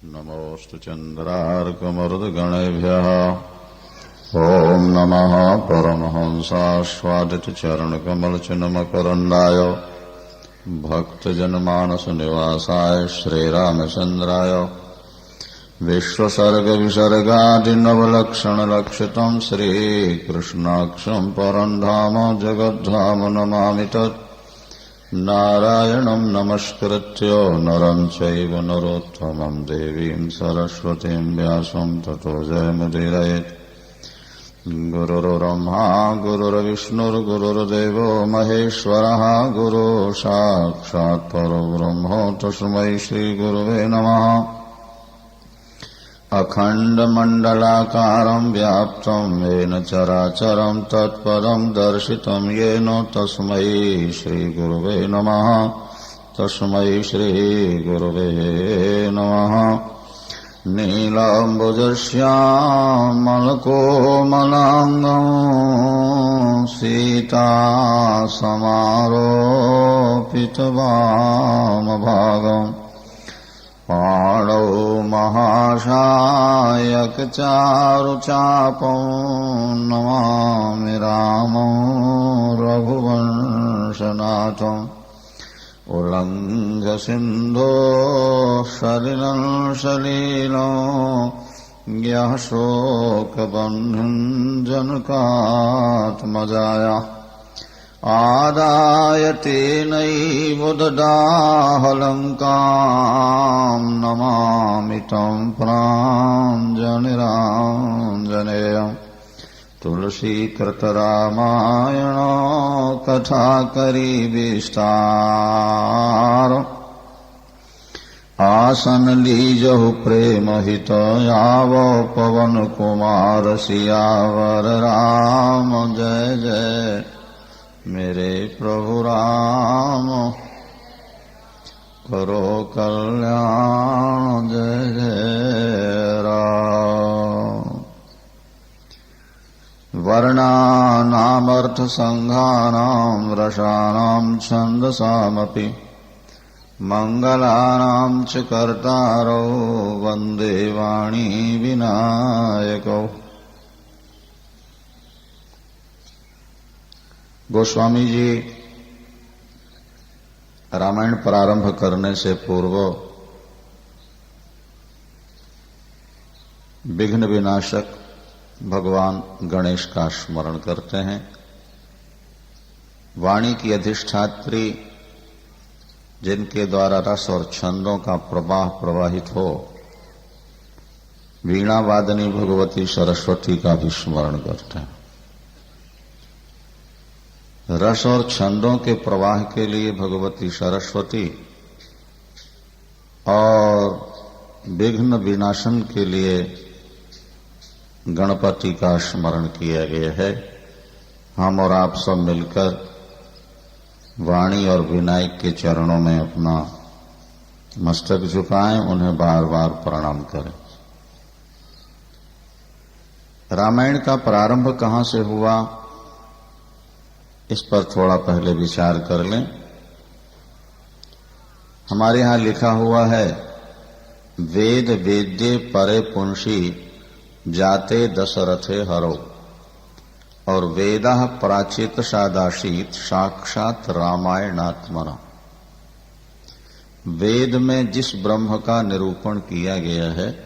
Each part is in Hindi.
नमोऽस्तु चन्द्रार्कमरुद्गणेभ्यः। ॐ नमः परमहंसास्वादितचरणकमलचिन्मकरन्दाय भक्तजनमानसनिवासाय श्रीरामचन्द्राय विश्वसर्गविसर्गादिनवलक्षणलक्षितं श्रीकृष्णाक्षं परं धाम जगद्धाम नमामि तत्। नारायणं नमस्कृत्य नरं चैव नरोत्तमं देवीं सरस्वतीं व्यासं ततो जयमुदीरयेत्। गुरुर्ब्रह्मा गुरुर्विष्णुर्गुरुर्देवो महेश्वरः गुरु साक्षात् परब्रह्म तस्मै श्रीगुरवे नमः। अखण्डमण्डलाकारं व्याप्तं येन चराचरं तत्पदं दर्शितं येन तस्मै श्रीगुरवे नमः। तस्मै श्रीगुरवे नमः। नीलाम्बुजश्यामलकोमलाङ्गं सीतासमारोपितवामभागम् पाणौ महाशायकचारुचापं नमामि रामं रघुवंशनाथम्। उल्लङ्घ्य सिन्धो सलिलं सलीलं यः शोकबन्धुं जनकात्मजाया आदाय तेनैव ददाह लङ्कां नमामि तं प्राञ्जलिराञ्जनेयम्। तुलसीकृतरामायण कथाकरी विस्तार आसन लीजहु प्रेमहित याव पवन कुमार सियावर राम जय जय मेरे प्रभु राम करो कल्याण जय जय राम। वर्णानामर्थसङ्घानां रसानां छन्दसामपि मङ्गलानां च कर्तारौ वन्दे वाणी विनायकौ। गोस्वामी जी रामायण प्रारंभ करने से पूर्व विघ्न विनाशक भगवान गणेश का स्मरण करते हैं। वाणी की अधिष्ठात्री जिनके द्वारा रस और छंदों का प्रवाह प्रवाहित हो, वीणा वादनी भगवती सरस्वती का भी स्मरण करते हैं। रस और छंदों के प्रवाह के लिए भगवती सरस्वती और विघ्न विनाशन के लिए गणपति का स्मरण किया गया है। हम और आप सब मिलकर वाणी और विनायक के चरणों में अपना मस्तक झुकाएं, उन्हें बार बार प्रणाम करें। रामायण का प्रारंभ कहां से हुआ, इस पर थोड़ा पहले विचार कर लें। हमारे यहां लिखा हुआ है, वेद वेद्ये परे पुंसी जाते दशरथे हरो, और वेदा प्राचीत सादाशीत साक्षात रामायणात्मना। वेद में जिस ब्रह्म का निरूपण किया गया है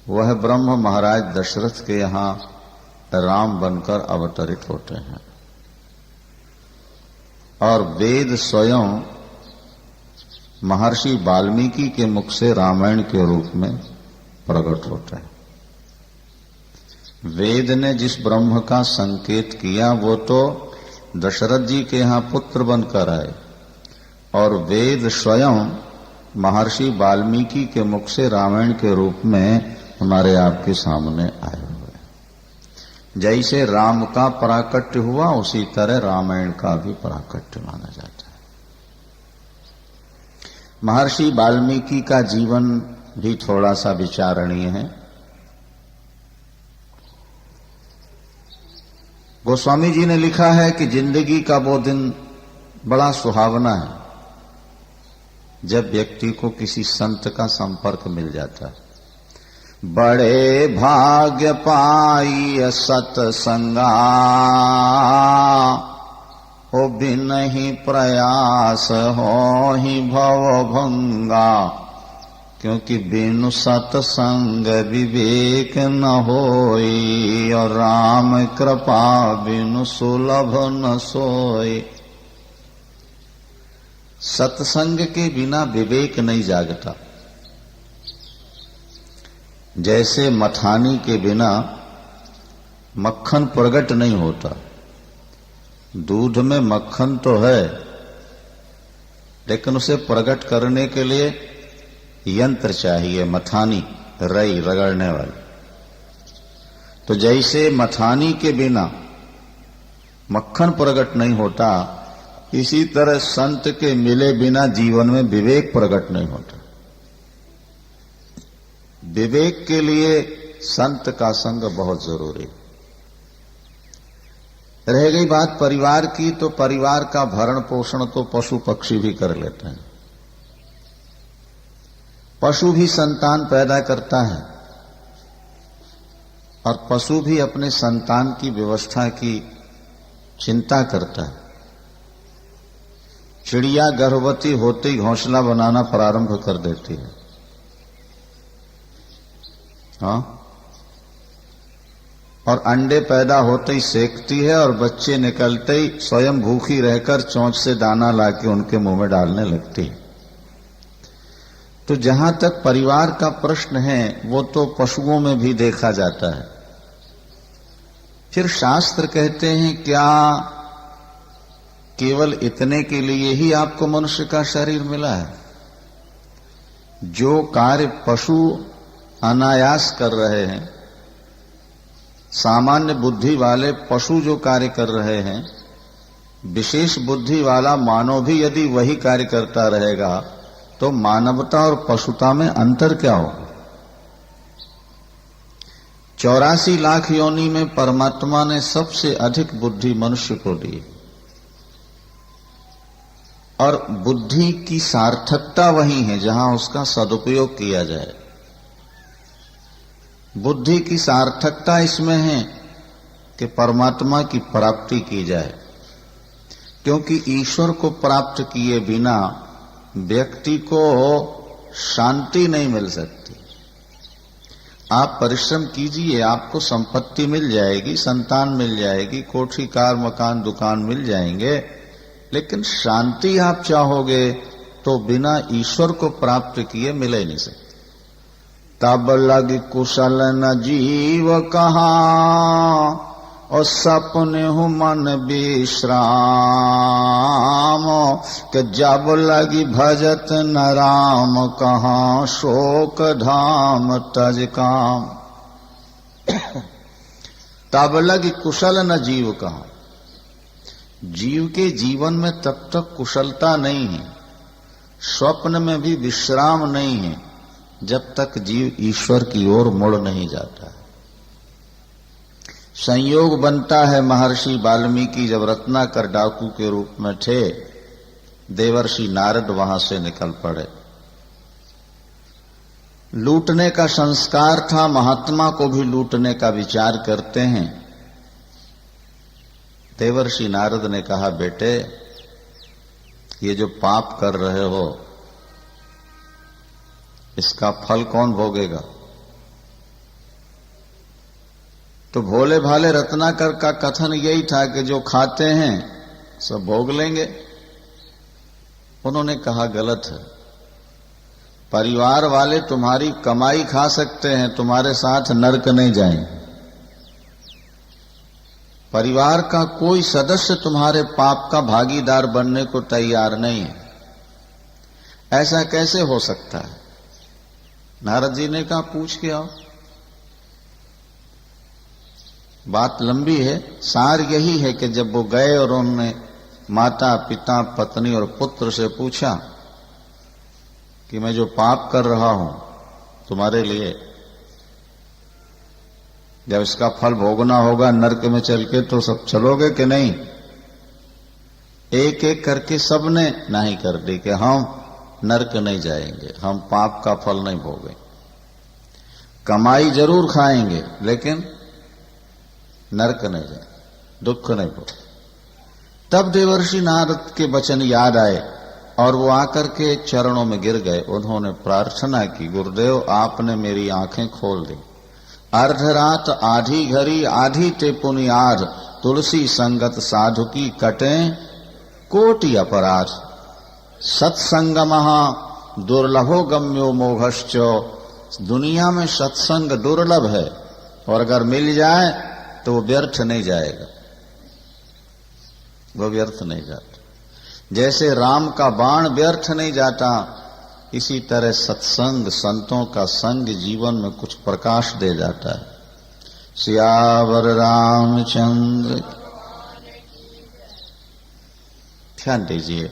वह ब्रह्म महाराज दशरथ के यहां राम बनकर अवतरित होते हैं, और वेद स्वयं महर्षि वाल्मीकि के मुख से रामायण के रूप में प्रकट होते हैं। वेद ने जिस ब्रह्म का संकेत किया वो तो दशरथ जी के यहां पुत्र बनकर आए, और वेद स्वयं महर्षि वाल्मीकि के मुख से रामायण के रूप में हमारे आपके सामने आए हुए। जैसे राम का प्राकट्य हुआ उसी तरह रामायण का भी प्राकट्य माना जाता है। महर्षि वाल्मीकि का जीवन भी थोड़ा सा विचारणीय है। गोस्वामी जी ने लिखा है कि जिंदगी का वो दिन बड़ा सुहावना है जब व्यक्ति को किसी संत का संपर्क मिल जाता है। बड़े भाग्य पाई सतसंगा, ओ बिनहि प्रयास हो ही भव भंगा। क्योंकि बिनु सतसंग विवेक न होई, और राम कृपा बिनु सुलभ न सोई। सत्संग के बिना विवेक नहीं जागता। जैसे मथानी के बिना मक्खन प्रकट नहीं होता। दूध में मक्खन तो है, लेकिन उसे प्रकट करने के लिए यंत्र चाहिए, मथानी, रई रगड़ने वाली। तो जैसे मथानी के बिना मक्खन प्रकट नहीं होता, इसी तरह संत के मिले बिना जीवन में विवेक प्रकट नहीं होता। विवेक के लिए संत का संग बहुत जरूरी। रह गई बात परिवार की, तो परिवार का भरण पोषण तो पशु पक्षी भी कर लेते हैं। पशु भी संतान पैदा करता है, और पशु भी अपने संतान की व्यवस्था की चिंता करता है। चिड़िया गर्भवती होते ही घोंसला बनाना प्रारंभ कर देती है। हाँ, और अंडे पैदा होते ही सेकती है, और बच्चे निकलते ही स्वयं भूखी रहकर चोंच से दाना लाके उनके मुंह में डालने लगती है। तो जहां तक परिवार का प्रश्न है, वो तो पशुओं में भी देखा जाता है। फिर शास्त्र कहते हैं, क्या केवल इतने के लिए ही आपको मनुष्य का शरीर मिला है? जो कार्य पशु अनायास कर रहे हैं, सामान्य बुद्धि वाले पशु जो कार्य कर रहे हैं, विशेष बुद्धि वाला मानव भी यदि वही कार्य करता रहेगा, तो मानवता और पशुता में अंतर क्या होगा? 84 लाख योनि में परमात्मा ने सबसे अधिक बुद्धि मनुष्य को दी, और बुद्धि की सार्थकता वही है जहां उसका सदुपयोग किया जाए। बुद्धि की सार्थकता इसमें है कि परमात्मा की प्राप्ति की जाए, क्योंकि ईश्वर को प्राप्त किए बिना व्यक्ति को शांति नहीं मिल सकती। आप परिश्रम कीजिए, आपको संपत्ति मिल जाएगी, संतान मिल जाएगी, कोठी कार मकान दुकान मिल जाएंगे, लेकिन शांति आप चाहोगे तो बिना ईश्वर को प्राप्त किए मिले नहीं सकते। तब लग कुशल न जीव कहाँ, और सपने हूँ मन विश्राम, कि जब लगी भजत न राम कहाँ, शोक धाम तज काम। तब लगी कुशल न जीव कहाँ। जीव के जीवन में तब तक कुशलता नहीं है, स्वप्न में भी विश्राम नहीं है, जब तक जीव ईश्वर की ओर मुड़ नहीं जाता। संयोग बनता है, महर्षि वाल्मीकि जब रत्नाकर डाकू के रूप में थे, देवर्षि नारद वहां से निकल पड़े। लूटने का संस्कार था, महात्मा को भी लूटने का विचार करते हैं। देवर्षि नारद ने कहा, बेटे ये जो पाप कर रहे हो, इसका फल कौन भोगेगा? तो भोले भाले रत्नाकर का कथन यही था कि जो खाते हैं सब भोग लेंगे। उन्होंने कहा, गलत है। परिवार वाले तुम्हारी कमाई खा सकते हैं, तुम्हारे साथ नरक नहीं जाएंगे। परिवार का कोई सदस्य तुम्हारे पाप का भागीदार बनने को तैयार नहीं है। ऐसा कैसे हो सकता है? नारद जी ने कहा, पूछ के आओ। बात लंबी है, सार यही है कि जब वो गए और उन्होंने माता पिता पत्नी और पुत्र से पूछा कि मैं जो पाप कर रहा हूं तुम्हारे लिए, जब इसका फल भोगना होगा नरक में चल के, तो सब चलोगे कि नहीं? एक एक करके सबने नहीं कर दी कि हम नरक नहीं जाएंगे, हम पाप का फल नहीं भोगेंगे। कमाई जरूर खाएंगे लेकिन नरक नहीं जाएंगे, दुख नहीं भोगेंगे। तब देवर्षि नारद के वचन याद आए और वो आकर के चरणों में गिर गए। उन्होंने प्रार्थना की, गुरुदेव आपने मेरी आंखें खोल दी। अर्धरात आधी घड़ी आधी ते पुनियाद, तुलसी संगत साधु की कटे कोटि अपराध। सत्संगमः दुर्लभो गम्यो मोघश्च, दुनिया में सत्संग दुर्लभ है और अगर मिल जाए तो वो व्यर्थ नहीं जाएगा, वो व्यर्थ नहीं जाता। जैसे राम का बाण व्यर्थ नहीं जाता, इसी तरह सत्संग संतों का संग जीवन में कुछ प्रकाश दे जाता है। सियावर रामचंद्र। ध्यान दीजिए,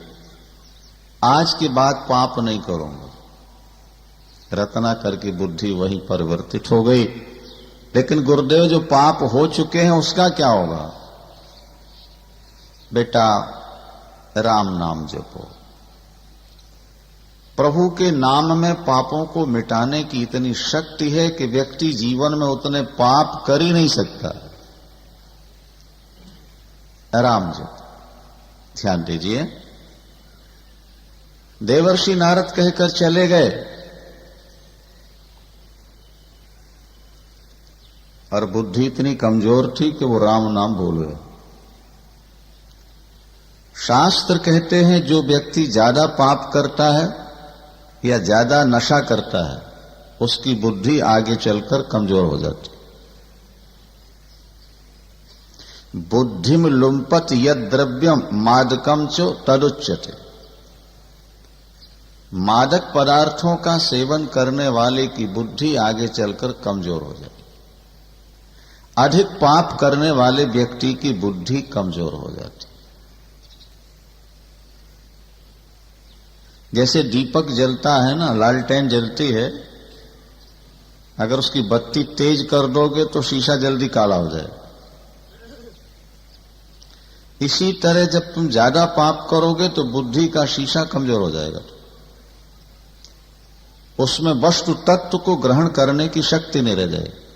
आज के बाद पाप नहीं करूंगा। रत्नाकर की बुद्धि वहीं परिवर्तित हो गई। लेकिन गुरुदेव जो पाप हो चुके हैं उसका क्या होगा? बेटा राम नाम जपो। प्रभु के नाम में पापों को मिटाने की इतनी शक्ति है कि व्यक्ति जीवन में उतने पाप कर ही नहीं सकता। राम जप। ध्यान दीजिए, देवर्षि नारद कहकर चले गए और बुद्धि इतनी कमजोर थी कि वो राम नाम भूल गए। शास्त्र कहते हैं जो व्यक्ति ज्यादा पाप करता है या ज्यादा नशा करता है उसकी बुद्धि आगे चलकर कमजोर हो जाती। बुद्धिम लुम्पत यद द्रव्यम मादकम चो तदुच्यते। मादक पदार्थों का सेवन करने वाले की बुद्धि आगे चलकर कमजोर हो जाती। अधिक पाप करने वाले व्यक्ति की बुद्धि कमजोर हो जाती। जैसे दीपक जलता है ना, लालटेन जलती है, अगर उसकी बत्ती तेज कर दोगे तो शीशा जल्दी काला हो जाएगा। इसी तरह जब तुम ज्यादा पाप करोगे तो बुद्धि का शीशा कमजोर हो जाएगा, उसमें वस्तु तत्व को ग्रहण करने की शक्ति नहीं रह जाएगी।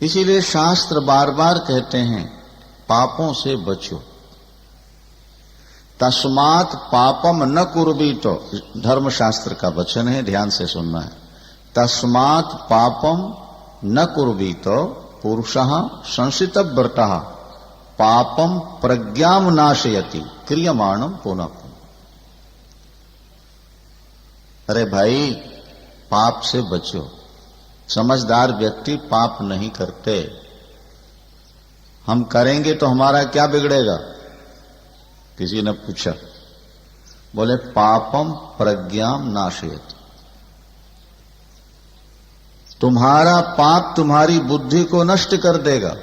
इसीलिए शास्त्र बार बार कहते हैं पापों से बचो। तस्मात् पापम न कुर्वीतो, धर्मशास्त्र का वचन है, ध्यान से सुनना है। तस्मात् पापम न कुर्वीतो पुरुषः संसितव्रतः पापम प्रज्ञाम नाशयति क्रियमाणम पुनः पुनः। अरे भाई, पाप से बचो। समझदार व्यक्ति पाप नहीं करते। हम करेंगे तो हमारा क्या बिगड़ेगा? किसी ने पूछा, बोले पापम प्रज्ञाम नाशयति। तुम्हारा पाप तुम्हारी बुद्धि को नष्ट कर देगा।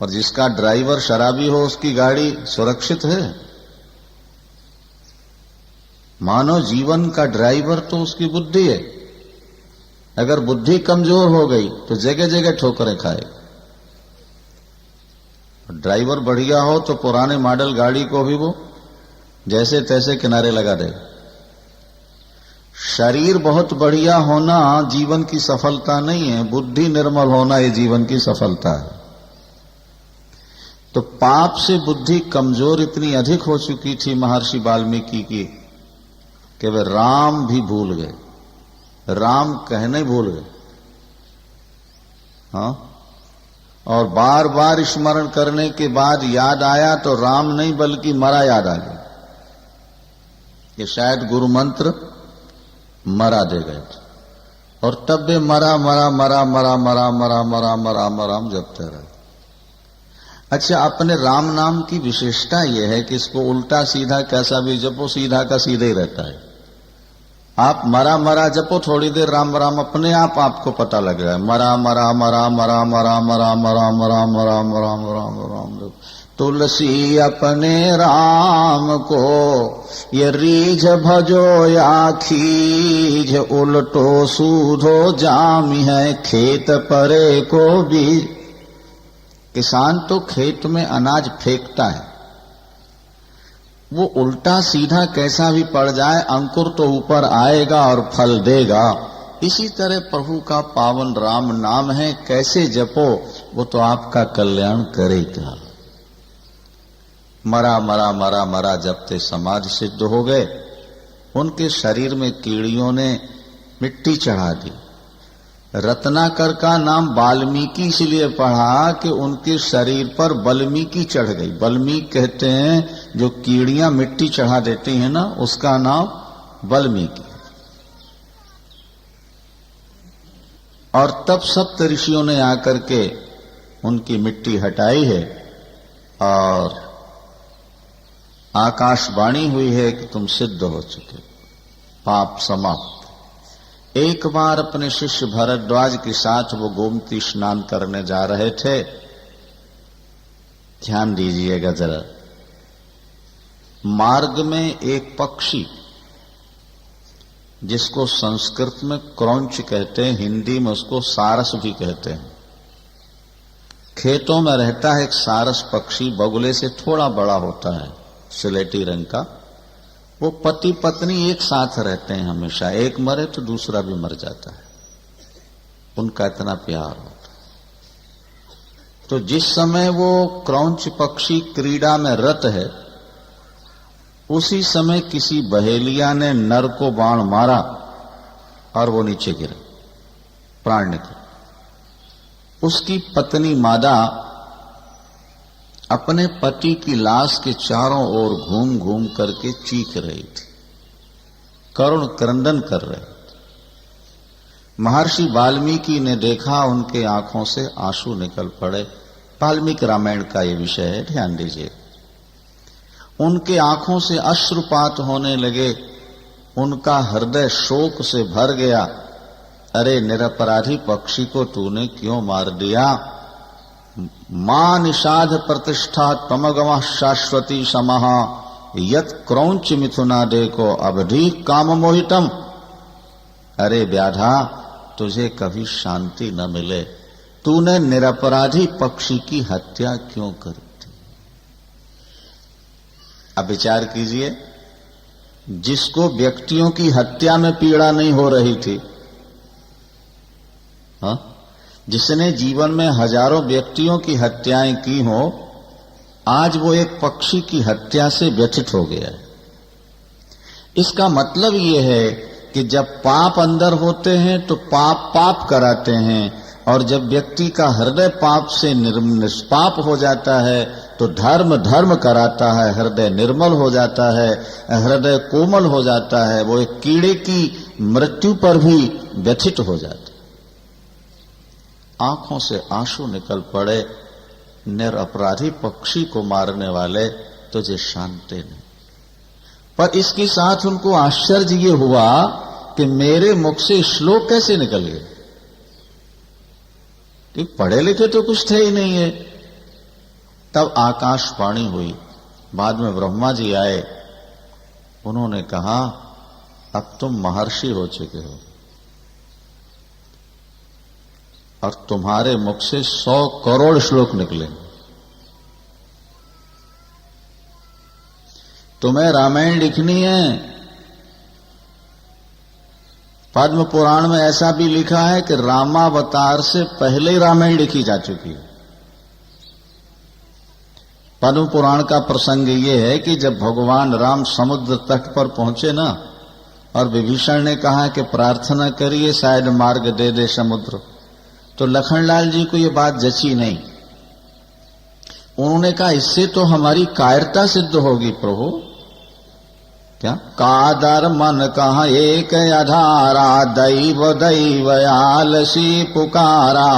और जिसका ड्राइवर शराबी हो उसकी गाड़ी सुरक्षित है? मानो जीवन का ड्राइवर तो उसकी बुद्धि है। अगर बुद्धि कमजोर हो गई तो जगह जगह ठोकरें खाए। ड्राइवर बढ़िया हो तो पुराने मॉडल गाड़ी को भी वो जैसे तैसे किनारे लगा दे। शरीर बहुत बढ़िया होना जीवन की सफलता नहीं है, बुद्धि निर्मल होना ये जीवन की सफलता है। तो पाप से बुद्धि कमजोर इतनी अधिक हो चुकी थी महर्षि वाल्मीकि की कि वे राम भी भूल गए, राम कहने भूल गए। हाँ, और बार बार स्मरण करने के बाद याद आया तो राम नहीं बल्कि मरा याद आ गया कि शायद गुरु मंत्र मरा दे गए थे। और तब वे मरा मरा मरा मरा मरा मरा मरा मरा मरा जपते रहे। अच्छा, अपने राम नाम की विशेषता यह है कि इसको उल्टा सीधा कैसा भी जपो सीधा का सीधा ही रहता है। आप मरा मरा जपो, थोड़ी देर राम राम अपने आप आपको पता लग रहा है। मरा मरा मरा मरा मरा मरा मरा मरा मरा मरा मरा मरा। तुलसी अपने राम को ये रीझ भजो या खीझ, उल्टो सूधो जामी है खेत परे को बीज। किसान तो खेत में अनाज फेंकता है, वो उल्टा सीधा कैसा भी पड़ जाए, अंकुर तो ऊपर आएगा और फल देगा। इसी तरह प्रभु का पावन राम नाम है, कैसे जपो वो तो आपका कल्याण करेगा। मरा मरा मरा मरा जपते समाधि सिद्ध हो गए। उनके शरीर में कीड़ियों ने मिट्टी चढ़ा दी। रत्नाकर का नाम वाल्मीकि इसलिए पढ़ा कि उनके शरीर पर बल्मीकि चढ़ गई। बल्मीकि कहते हैं जो कीड़ियां मिट्टी चढ़ा देती हैं ना, उसका नाम बल्मीकि। और तब सप्त ऋषियों ने आकर के उनकी मिट्टी हटाई है और आकाशवाणी हुई है कि तुम सिद्ध हो चुके, पाप समाप्त। एक बार अपने शिष्य भरद्वाज के साथ वो गोमती स्नान करने जा रहे थे। ध्यान दीजिएगा जरा। मार्ग में एक पक्षी, जिसको संस्कृत में क्रौंच कहते हैं, हिंदी में उसको सारस भी कहते हैं, खेतों में रहता है एक सारस पक्षी, बगुले से थोड़ा बड़ा होता है, स्लेटी रंग का। वो पति पत्नी एक साथ रहते हैं हमेशा, एक मरे तो दूसरा भी मर जाता है, उनका इतना प्यार होता है। तो जिस समय वो क्रौंच पक्षी क्रीड़ा में रत है, उसी समय किसी बहेलिया ने नर को बाण मारा और वो नीचे गिरा, प्राण निकला। उसकी पत्नी मादा अपने पति की लाश के चारों ओर घूम घूम करके चीख रही थी, करुण क्रंदन कर रही थी। महर्षि वाल्मीकि ने देखा, उनके आंखों से आंसू निकल पड़े। वाल्मीकि रामायण का ये विषय है, ध्यान दीजिए। उनके आंखों से अश्रुपात होने लगे, उनका हृदय शोक से भर गया। अरे निरपराधी पक्षी को तूने क्यों मार दिया? मां निषाध प्रतिष्ठा तमगम शाश्वती समः यत क्रौंच मिथुना देखो अवधि काम मोहितम। अरे व्याधा, तुझे कभी शांति न मिले, तूने निरपराधी पक्षी की हत्या क्यों कर दी? अब विचार कीजिए, जिसको व्यक्तियों की हत्या में पीड़ा नहीं हो रही थी, हाँ, जिसने जीवन में हजारों व्यक्तियों की हत्याएं की हो, आज वो एक पक्षी की हत्या से व्यथित हो गया है। इसका मतलब ये है कि जब पाप अंदर होते हैं तो पाप पाप कराते हैं, और जब व्यक्ति का हृदय पाप से निष्पाप हो जाता है तो धर्म धर्म कराता है, हृदय निर्मल हो जाता है, हृदय कोमल हो जाता है, वो एक कीड़े की मृत्यु पर भी व्यथित हो जाता है। आंखों से आंसू निकल पड़े। निरपराधी पक्षी को मारने वाले, तुझे शांति नहीं। पर इसके साथ उनको आश्चर्य ये हुआ कि मेरे मुख से श्लोक कैसे निकल गए, कि पढ़े लिखे तो कुछ थे ही नहीं है। तब आकाशवाणी हुई। बाद में ब्रह्मा जी आए, उन्होंने कहा अब तुम महर्षि हो चुके हो और तुम्हारे मुख से 100 करोड़ श्लोक निकले। तुम्हें रामायण लिखनी है। पद्म पुराण में ऐसा भी लिखा है कि रामावतार से पहले ही रामायण लिखी जा चुकी है। पद्म पुराण का प्रसंग ये है कि जब भगवान राम समुद्र तट पर पहुंचे ना, और विभीषण ने कहा कि प्रार्थना करिए शायद मार्ग दे दे समुद्र, तो लखनलाल जी को ये बात जची नहीं। उन्होंने कहा इससे तो हमारी कायरता सिद्ध होगी प्रभु। क्या? कादर मन कहा एक अधारा, दैव दैव आलसी पुकारा,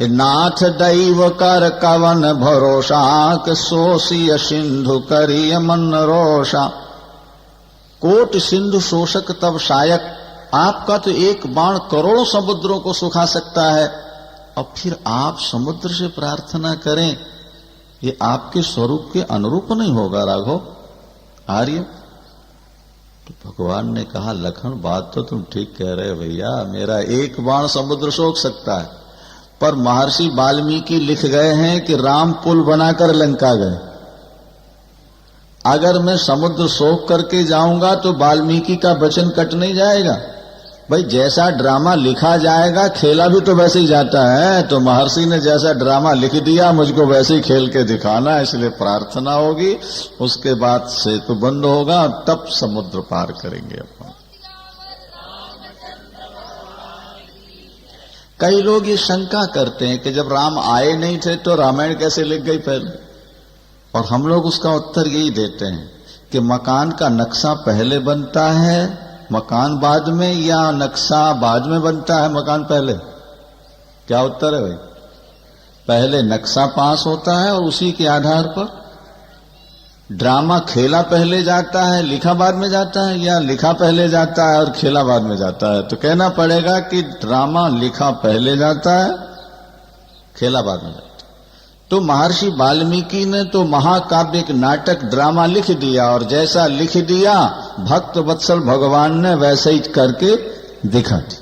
नाथ दैव कर कवन भरोसा, सोसिय सिंधु करिय मन रोषा। कोट सिंधु शोषक तब शायक, आपका तो एक बाण करोड़ों समुद्रों को सुखा सकता है, और फिर आप समुद्र से प्रार्थना करें, ये आपके स्वरूप के अनुरूप नहीं होगा राघव आर्य। तो भगवान ने कहा लखन बात तो तुम ठीक कह रहे हो भैया, मेरा एक बाण समुद्र सोख सकता है, पर महर्षि वाल्मीकि लिख गए हैं कि राम पुल बनाकर लंका गए, अगर मैं समुद्र सोख करके जाऊंगा तो वाल्मीकि का वचन कट नहीं जाएगा। भाई जैसा ड्रामा लिखा जाएगा खेला भी तो वैसे ही जाता है। तो महर्षि ने जैसा ड्रामा लिख दिया मुझको वैसे ही खेल के दिखाना, इसलिए प्रार्थना होगी, उसके बाद सेतु बंद होगा, तब समुद्र पार करेंगे अपन। कई लोग ये शंका करते हैं कि जब राम आए नहीं थे तो रामायण कैसे लिख गई पहले, और हम लोग उसका उत्तर यही देते हैं कि मकान का नक्शा पहले बनता है मकान बाद में, या नक्शा बाद में बनता है मकान पहले? क्या उत्तर है भाई? पहले नक्शा पास होता है और उसी के आधार पर ड्रामा खेला पहले जाता है लिखा बाद में जाता है, या लिखा पहले जाता है और खेला बाद में जाता है? तो कहना पड़ेगा कि ड्रामा लिखा पहले जाता है, खेला बाद में जाता है। तो महर्षि वाल्मीकि ने तो महाकाव्यिक नाटक ड्रामा लिख दिया, और जैसा लिख दिया भक्त वत्सल भगवान ने वैसे ही करके दिखा दिया।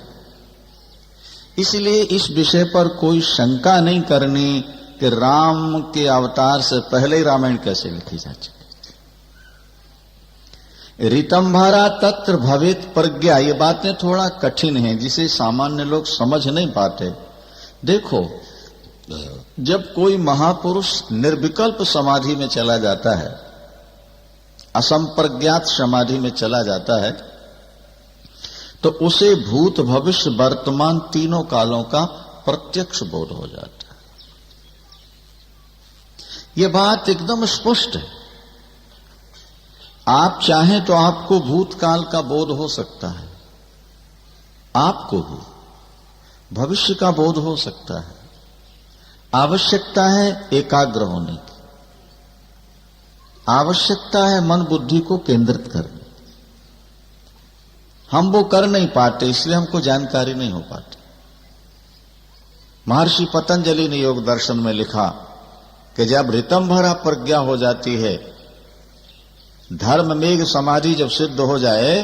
इसलिए इस विषय पर कोई शंका नहीं करनी कि राम के अवतार से पहले ही रामायण कैसे लिखी जा चुकी। ऋतंभरा तत्र भवेत प्रज्ञा, ये बातें थोड़ा कठिन हैं जिसे सामान्य लोग समझ नहीं पाते। देखो, जब कोई महापुरुष निर्विकल्प समाधि में चला जाता है, असंप्रज्ञात समाधि में चला जाता है, तो उसे भूत भविष्य वर्तमान तीनों कालों का प्रत्यक्ष बोध हो जाता है। यह बात एकदम स्पष्ट है। आप चाहें तो आपको भूतकाल का बोध हो सकता है, आपको भी भविष्य का बोध हो सकता है। आवश्यकता है एकाग्र होने की, आवश्यकता है मन बुद्धि को केंद्रित करने। हम वो कर नहीं पाते, इसलिए हमको जानकारी नहीं हो पाती। महर्षि पतंजलि ने योग दर्शन में लिखा कि जब ऋतंभरा प्रज्ञा हो जाती है, धर्म मेघ समाधि जब सिद्ध हो जाए,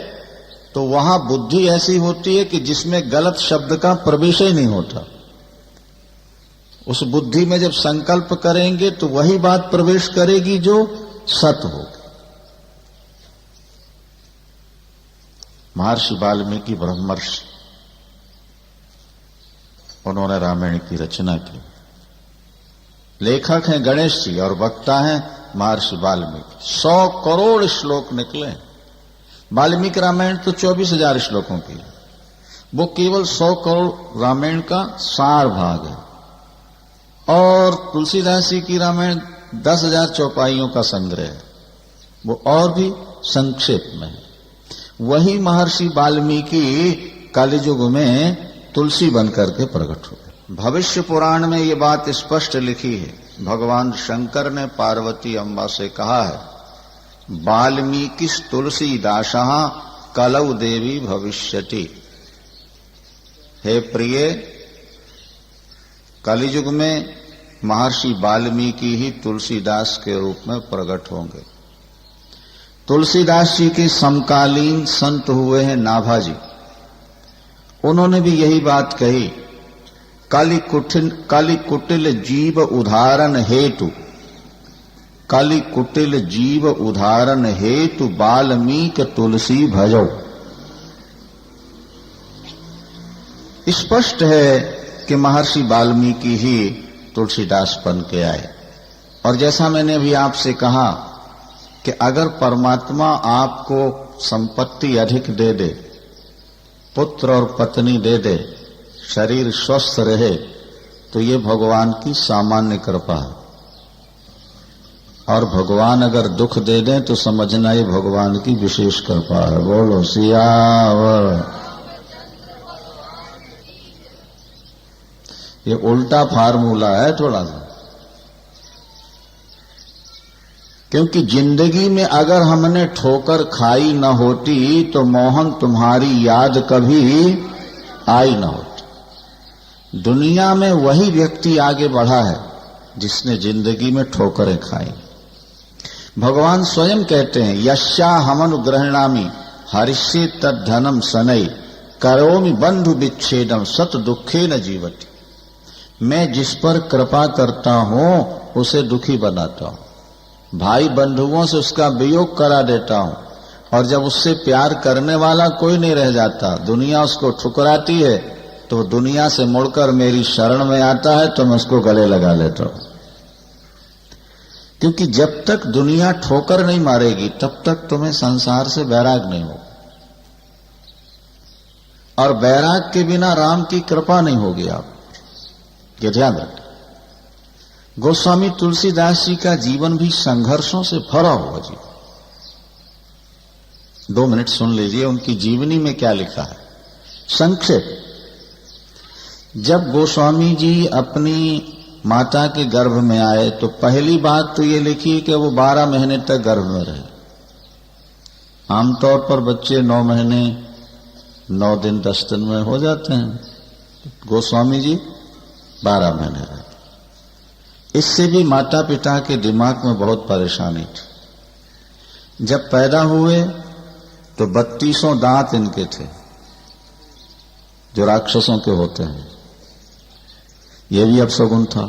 तो वहां बुद्धि ऐसी होती है कि जिसमें गलत शब्द का प्रवेश ही नहीं होता। उस बुद्धि में जब संकल्प करेंगे तो वही बात प्रवेश करेगी जो सत्य होगी। महर्षि वाल्मीकि ब्रह्मर्षि, उन्होंने रामायण की रचना की। लेखक हैं गणेश जी और वक्ता हैं महर्षि वाल्मीकि। 100 करोड़ श्लोक निकले। वाल्मीकि रामायण तो 24,000 श्लोकों की है, वो केवल 100 करोड़ रामायण का सार भाग है। और तुलसीदास जी की रामायण 10,000 चौपाइयों का संग्रह है, वो और भी संक्षेप में है। वही महर्षि वाल्मीकि कलियुग में तुलसी बनकर के प्रकट हुए। भविष्य पुराण में ये बात स्पष्ट लिखी है। भगवान शंकर ने पार्वती अम्बा से कहा है, वाल्मीकि तुलसीदासः कलौ देवी भविष्यति। हे प्रिय, कलियुग में महर्षि वाल्मीकि ही तुलसीदास के रूप में प्रकट होंगे। तुलसीदास जी के समकालीन संत हुए हैं नाभाजी। उन्होंने भी यही बात कही, काली कुटिल जीव उदाहरण हेतु, काली कुटिल जीव उदाहरण हेतु वाल्मीकि तुलसी भजो। स्पष्ट है कि महर्षि वाल्मीकि ही तुलसीदास बन के आए। और जैसा मैंने अभी आपसे कहा कि अगर परमात्मा आपको संपत्ति अधिक दे दे, पुत्र और पत्नी दे दे, शरीर स्वस्थ रहे, तो ये भगवान की सामान्य कृपा है। और भगवान अगर दुख दे दें तो समझना ये भगवान की विशेष कृपा है। बोलो सियावर। ये उल्टा फार्मूला है थोड़ा सा, क्योंकि जिंदगी में अगर हमने ठोकर खाई न होती तो मोहन तुम्हारी याद कभी आई न होती। दुनिया में वही व्यक्ति आगे बढ़ा है जिसने जिंदगी में ठोकरें खाई। भगवान स्वयं कहते हैं, यस्या हमनुग्रहणामि हरिष्ये तद्धनम सनई करोमि बंधु विच्छेदम सत दुखे न जीवति। मैं जिस पर कृपा करता हूं उसे दुखी बनाता हूं। भाई बंधुओं से उसका वियोग करा देता हूं, और जब उससे प्यार करने वाला कोई नहीं रह जाता, दुनिया उसको ठुकराती है, तो दुनिया से मुड़कर मेरी शरण में आता है तो मैं उसको गले लगा लेता हूं। क्योंकि जब तक दुनिया ठोकर नहीं मारेगी तब तक तुम्हें संसार से वैराग नहीं होगा, और वैराग के बिना राम की कृपा नहीं होगी। आप ये ध्यान रखें। गोस्वामी तुलसीदास जी का जीवन भी संघर्षों से भरा हुआ जीवन। 2 मिनट सुन लीजिए उनकी जीवनी में क्या लिखा है संक्षेप। जब गोस्वामी जी अपनी माता के गर्भ में आए तो पहली बात तो ये लिखी कि वो 12 महीने तक गर्भ में रहे। आमतौर पर बच्चे 9 महीने 9 दिन 10 दिन में हो जाते हैं, गोस्वामी जी 12 महीने रहे। इससे भी माता पिता के दिमाग में बहुत परेशानी थी। जब पैदा हुए तो 32 दांत इनके थे, जो राक्षसों के होते हैं। यह भी अपशगुन था।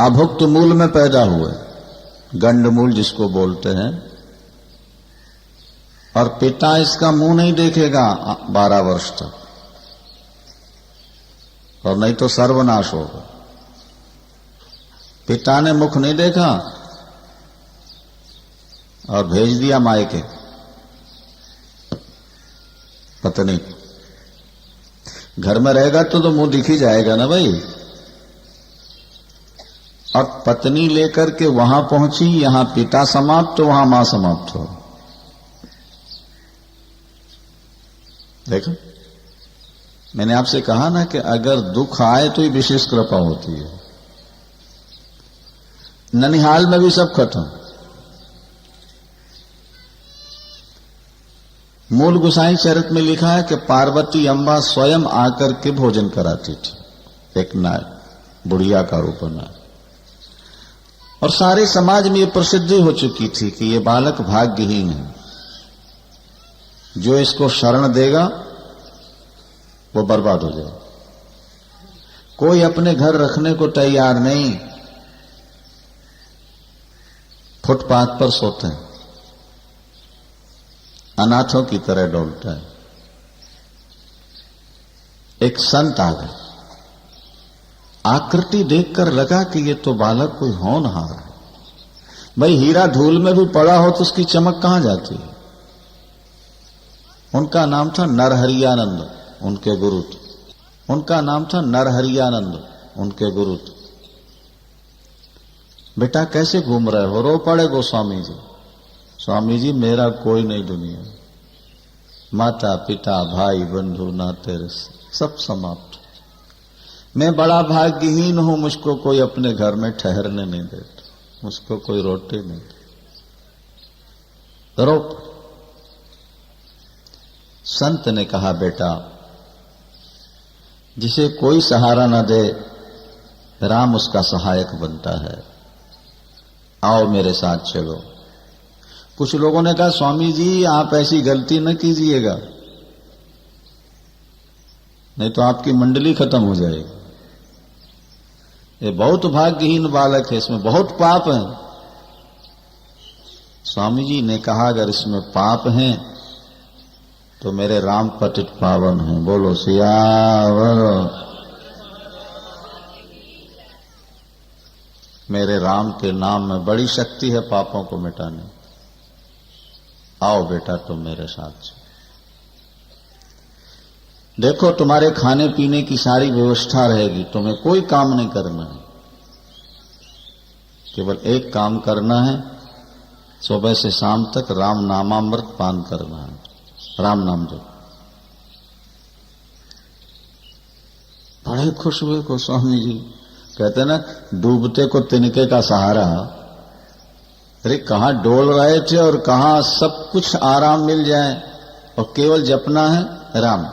अभुक्त मूल में पैदा हुए, गंडमूल जिसको बोलते हैं, और पिता इसका मुंह नहीं देखेगा 12 वर्ष तक, और नहीं तो सर्वनाश होगा। पिता ने मुख नहीं देखा और भेज दिया मायके पत्नी। घर में रहेगा तो मुंह दिख ही जाएगा ना भाई। और पत्नी लेकर के वहां पहुंची, यहां पिता समाप्त तो वहां मां समाप्त हो। देखो, मैंने आपसे कहा ना कि अगर दुख आए तो ही विशेष कृपा होती है। ननिहाल में भी सब खत्म। मूल गोसाई चरित में लिखा है कि पार्वती अम्बा स्वयं आकर के भोजन कराती थी, एक नाय, बुढ़िया का रूप नाय। और सारे समाज में यह प्रसिद्धि हो चुकी थी कि यह बालक भाग्यहीन है, जो इसको शरण देगा वो बर्बाद हो जाए। कोई अपने घर रखने को तैयार नहीं, फुटपाथ पर सोते हैं, अनाथों की तरह डोलता है। एक संत आ गए, आकृति देखकर लगा कि ये तो बालक कोई होनहार है। भाई हीरा धूल में भी पड़ा हो तो उसकी चमक कहां जाती है। उनका नाम था नरहरियानंद, उनके गुरु थे। उनका नाम था नरहरियानंद, उनके गुरु थे। बेटा कैसे घूम रहे हो? रो पड़े गोस्वामी जी। स्वामी जी मेरा कोई नहीं दुनिया, माता पिता भाई बंधु नाते सब समाप्त। मैं बड़ा भाग्यहीन हूं, मुझको कोई अपने घर में ठहरने नहीं देता, मुझको कोई रोटी नहीं देता। रो। संत ने कहा बेटा जिसे कोई सहारा न दे राम उसका सहायक बनता है, आओ मेरे साथ चलो। कुछ लोगों ने कहा स्वामी जी आप ऐसी गलती न कीजिएगा, नहीं तो आपकी मंडली खत्म हो जाएगी। ये बहुत भाग्यहीन बालक है, इसमें बहुत पाप है। स्वामी जी ने कहा अगर इसमें पाप हैं तो मेरे राम पतित पावन हैं। बोलो सियावर। मेरे राम के नाम में बड़ी शक्ति है पापों को मिटाने। आओ बेटा तुम मेरे साथ। देखो तुम्हारे खाने पीने की सारी व्यवस्था रहेगी, तुम्हें कोई काम नहीं करना है, केवल एक काम करना है, सुबह से शाम तक राम नामामृत पान करना है, राम नाम जो। बड़े खुश हुए गोस्वामी जी। कहते हैं ना डूबते को तिनके का सहारा। अरे कहां डोल रहे थे और कहां सब कुछ आराम मिल जाए, और केवल जपना है राम।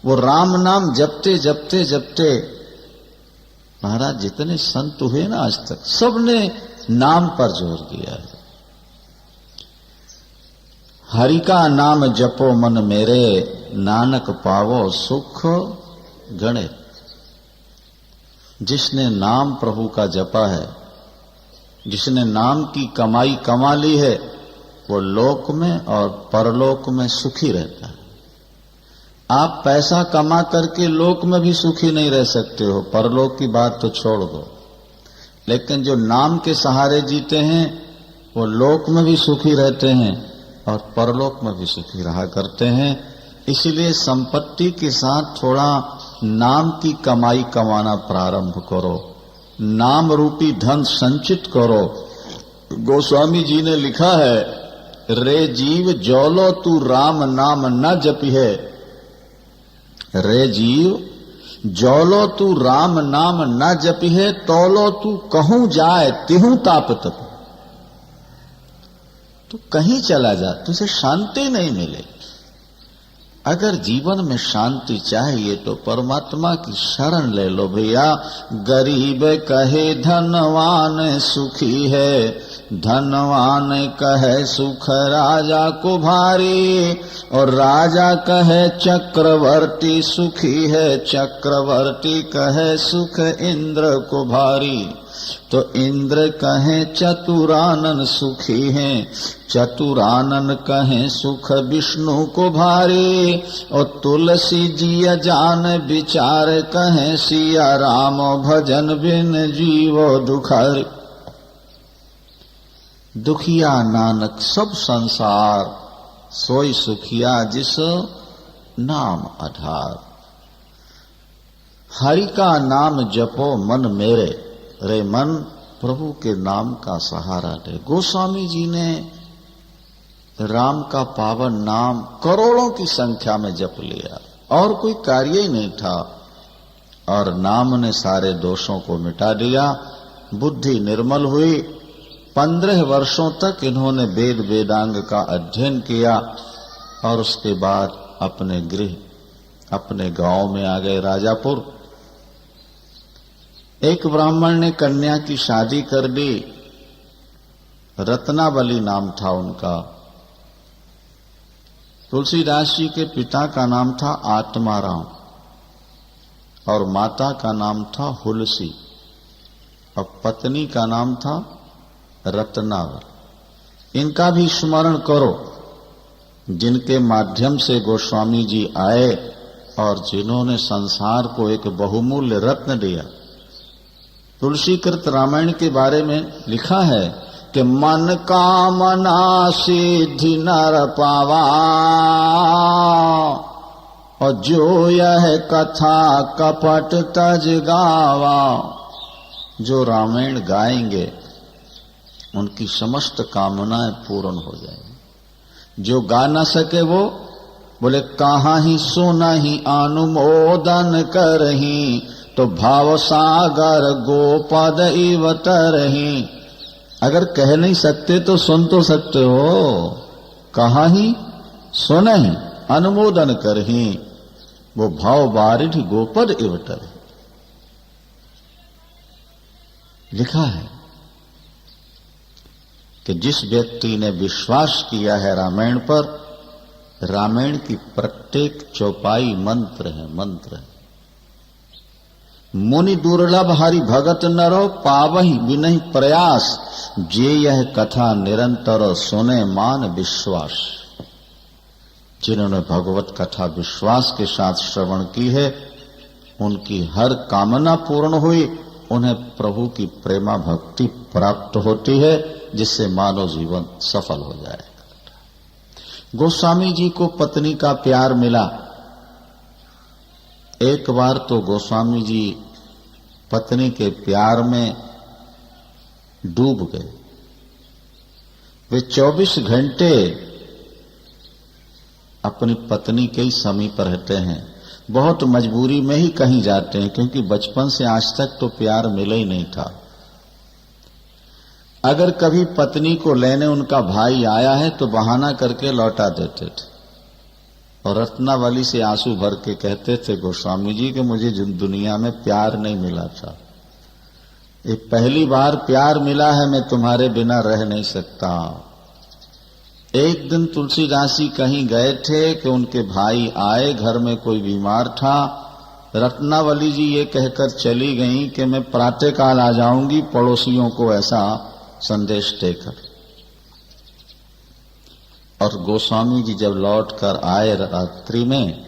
वो राम नाम जपते जपते जपते महाराज जितने संत हुए ना आज तक, सबने नाम पर जोर दिया है। हरि का नाम जपो मन मेरे, नानक पावो सुख गणे। जिसने नाम प्रभु का जपा है जिसने नाम की कमाई कमा ली है वो लोक में और परलोक में सुखी रहता है। आप पैसा कमा करके लोक में भी सुखी नहीं रह सकते हो, परलोक की बात तो छोड़ दो। लेकिन जो नाम के सहारे जीते हैं वो लोक में भी सुखी रहते हैं और परलोक में भी सुखी रहा करते हैं। इसलिए संपत्ति के साथ थोड़ा नाम की कमाई कमाना प्रारंभ करो, नाम रूपी धन संचित करो। गोस्वामी जी ने लिखा है, रे जीव जौलो तू राम नाम न जपी है। रे जीव जौलो तू राम नाम न जपी है, तौलो तू कहूं जाए तिहू ताप तप। तू कहीं चला जा, तुझे शांति नहीं मिले। अगर जीवन में शांति चाहिए तो परमात्मा की शरण ले लो भैया। गरीब कहे धनवान सुखी है, धनवान कहे सुख राजा को भारी, और राजा कहे चक्रवर्ती सुखी है, चक्रवर्ती कहे सुख इंद्र को भारी। तो इंद्र कहे चतुरानन सुखी हैं, चतुरानन कहे सुख विष्णु को भारी, और तुलसी जी जान विचार कहे सिया राम भजन बिन जीवो दुखारी। दुखिया नानक सब संसार, सोई सुखिया जिस नाम आधार। हरि का नाम जपो मन मेरे, रे मन प्रभु के नाम का सहारा दे। गोस्वामी जी ने राम का पावन नाम करोड़ों की संख्या में जप लिया और कोई कार्य ही नहीं था, और नाम ने सारे दोषों को मिटा दिया। बुद्धि निर्मल हुई। 15 वर्षों तक इन्होंने वेद वेदांग का अध्ययन किया और उसके बाद अपने गृह, अपने गांव में आ गए राजापुर। एक ब्राह्मण ने कन्या की शादी कर दी, रत्नावली नाम था उनका। तुलसीदास जी के पिता का नाम था आत्माराम और माता का नाम था हुलसी और पत्नी का नाम था रत्नावली। इनका भी स्मरण करो, जिनके माध्यम से गोस्वामी जी आए और जिन्होंने संसार को एक बहुमूल्य रत्न दिया। तुलसीकृत रामायण के बारे में लिखा है कि मन कामना सिद्धि नर पावा, और जो यह कथा कपट तज गावा। जो रामायण गाएंगे उनकी समस्त कामनाएं पूर्ण हो जाएंगी। जो गा न सके वो बोले कहाँ ही सुना ही अनुमोदन करही, तो भाव सागर गोपद इव तरही। अगर कह नहीं सकते तो सुन तो सकते हो। कहाँ ही सुना ही अनुमोदन करही, वो भाव बारिठ गोपद इव तरही। लिखा है कि जिस व्यक्ति ने विश्वास किया है रामायण पर, रामायण की प्रत्येक चौपाई मंत्र है, मंत्र है। मुनि दुर्लभ हरि भगत नरो, पावहि विनहि प्रयास, जे यह कथा निरंतर सुने मान विश्वास। जिन्होंने भगवत कथा विश्वास के साथ श्रवण की है, उनकी हर कामना पूर्ण हुई। उन्हें प्रभु की प्रेमा भक्ति प्राप्त होती है, जिससे मानव जीवन सफल हो जाए। गोस्वामी जी को पत्नी का प्यार मिला। एक बार तो गोस्वामी जी पत्नी के प्यार में डूब गए। वे 24 घंटे अपनी पत्नी के ही समीप रहते हैं। बहुत मजबूरी में ही कहीं जाते हैं, क्योंकि बचपन से आज तक तो प्यार मिला ही नहीं था। अगर कभी पत्नी को लेने उनका भाई आया है तो बहाना करके लौटा देते थे, और रत्नावली से आंसू भर के कहते थे गोस्वामी जी कि मुझे दुनिया में प्यार नहीं मिला था, ये पहली बार प्यार मिला है, मैं तुम्हारे बिना रह नहीं सकता। एक दिन तुलसीदास जी कहीं गए थे कि उनके भाई आए, घर में कोई बीमार था। रत्नावली जी ये कहकर चली गईं कि मैं प्रातःकाल आ जाऊंगी, पड़ोसियों को ऐसा संदेश देकर। और गोस्वामी जी जब लौट कर आए रात्रि में,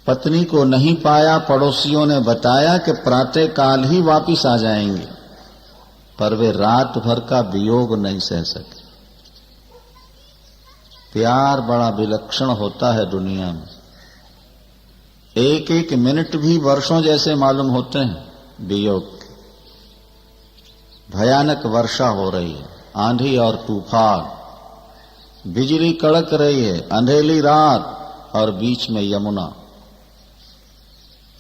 पत्नी को नहीं पाया। पड़ोसियों ने बताया कि प्रातः काल ही वापिस आ जाएंगे, पर वे रात भर का वियोग नहीं सह सके। प्यार बड़ा विलक्षण होता है दुनिया में। एक एक मिनट भी वर्षों जैसे मालूम होते हैं वियोग के। भयानक वर्षा हो रही है, आंधी और तूफान, बिजली कड़क रही है, अंधेरी रात और बीच में यमुना।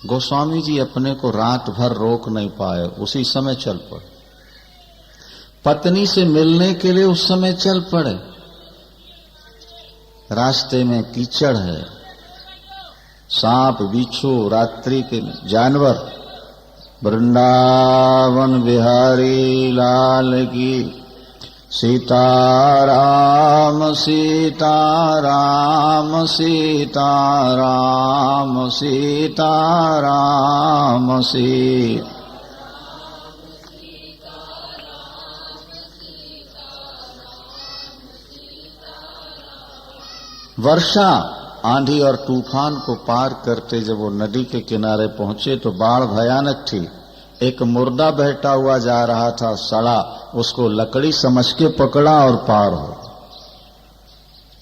गोस्वामी जी अपने को रात भर रोक नहीं पाए, उसी समय चल पड़े। पत्नी से मिलने के लिए उस समय चल पड़े। रास्ते में कीचड़ है, सांप बिच्छू रात्रि के जानवर। वृंदावन बिहारी लाल की सीताराम सीताराम सीताराम सीताराम सीता। वर्षा, आंधी और तूफान को पार करते जब वो नदी के किनारे पहुंचे तो बाढ़ भयानक थी। एक मुर्दा बैठा हुआ जा रहा था, सड़ा, उसको लकड़ी समझ के पकड़ा और पार हो।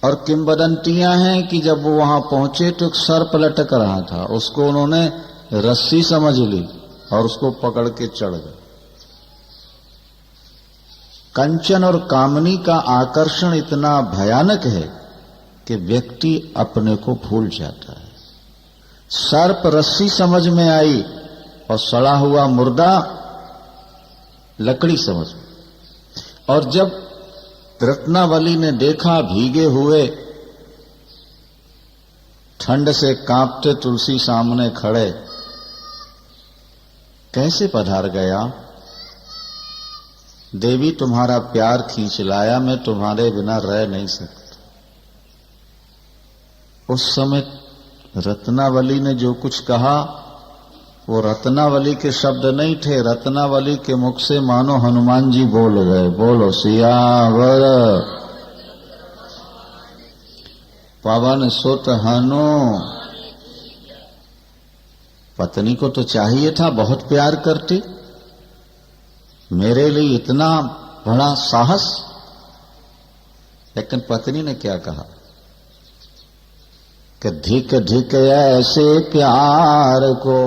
और किंवदंतियां हैं कि जब वो वहां पहुंचे तो एक सर्प लटक रहा था, उसको उन्होंने रस्सी समझ ली और उसको पकड़ के चढ़ गए। कंचन और कामनी का आकर्षण इतना भयानक है कि व्यक्ति अपने को भूल जाता है। सर्प रस्सी समझ में आई और सड़ा हुआ मुर्दा लकड़ी समझ में। और जब रत्नावली ने देखा भीगे हुए, ठंड से कांपते तुलसी सामने खड़े, कैसे पधार गया? देवी तुम्हारा प्यार खींच लाया, मैं तुम्हारे बिना रह नहीं सकता। उस समय रत्नावली ने जो कुछ कहा वो रत्नावली के शब्द नहीं थे, रत्नावली के मुख से मानो हनुमान जी बोल गए, बोलो सियावर पवन सुत हनु। पत्नी को तो चाहिए था, बहुत प्यार करती, मेरे लिए इतना बड़ा साहस। लेकिन पत्नी ने क्या कहा कि धिक धिक ऐसे प्यार को।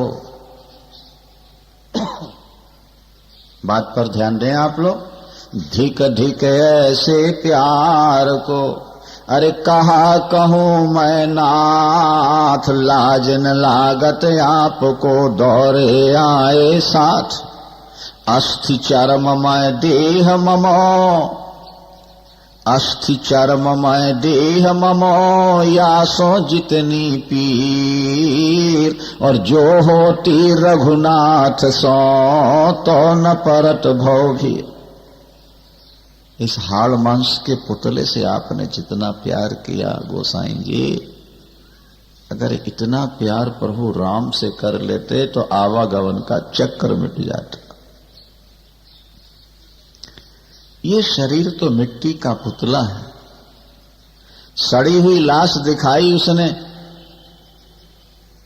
बात पर ध्यान दें आप लोग। धिक धिक ऐसे प्यार को, अरे कहा कहूं मैं नाथ, लाज न लागत आपको दौरे आए साथ। अस्थि चर्ममय देह ममो, अस्थि चर्ममय देह ममो, यासो जितनी पीर। और जो होती रघुनाथ सो, तो न परत भौभीर। इस हाड़ मांस के पुतले से आपने जितना प्यार किया गोसाई जी, अगर इतना प्यार प्रभु राम से कर लेते तो आवागमन का चक्कर मिट जाता। ये शरीर तो मिट्टी का पुतला है। सड़ी हुई लाश दिखाई उसने।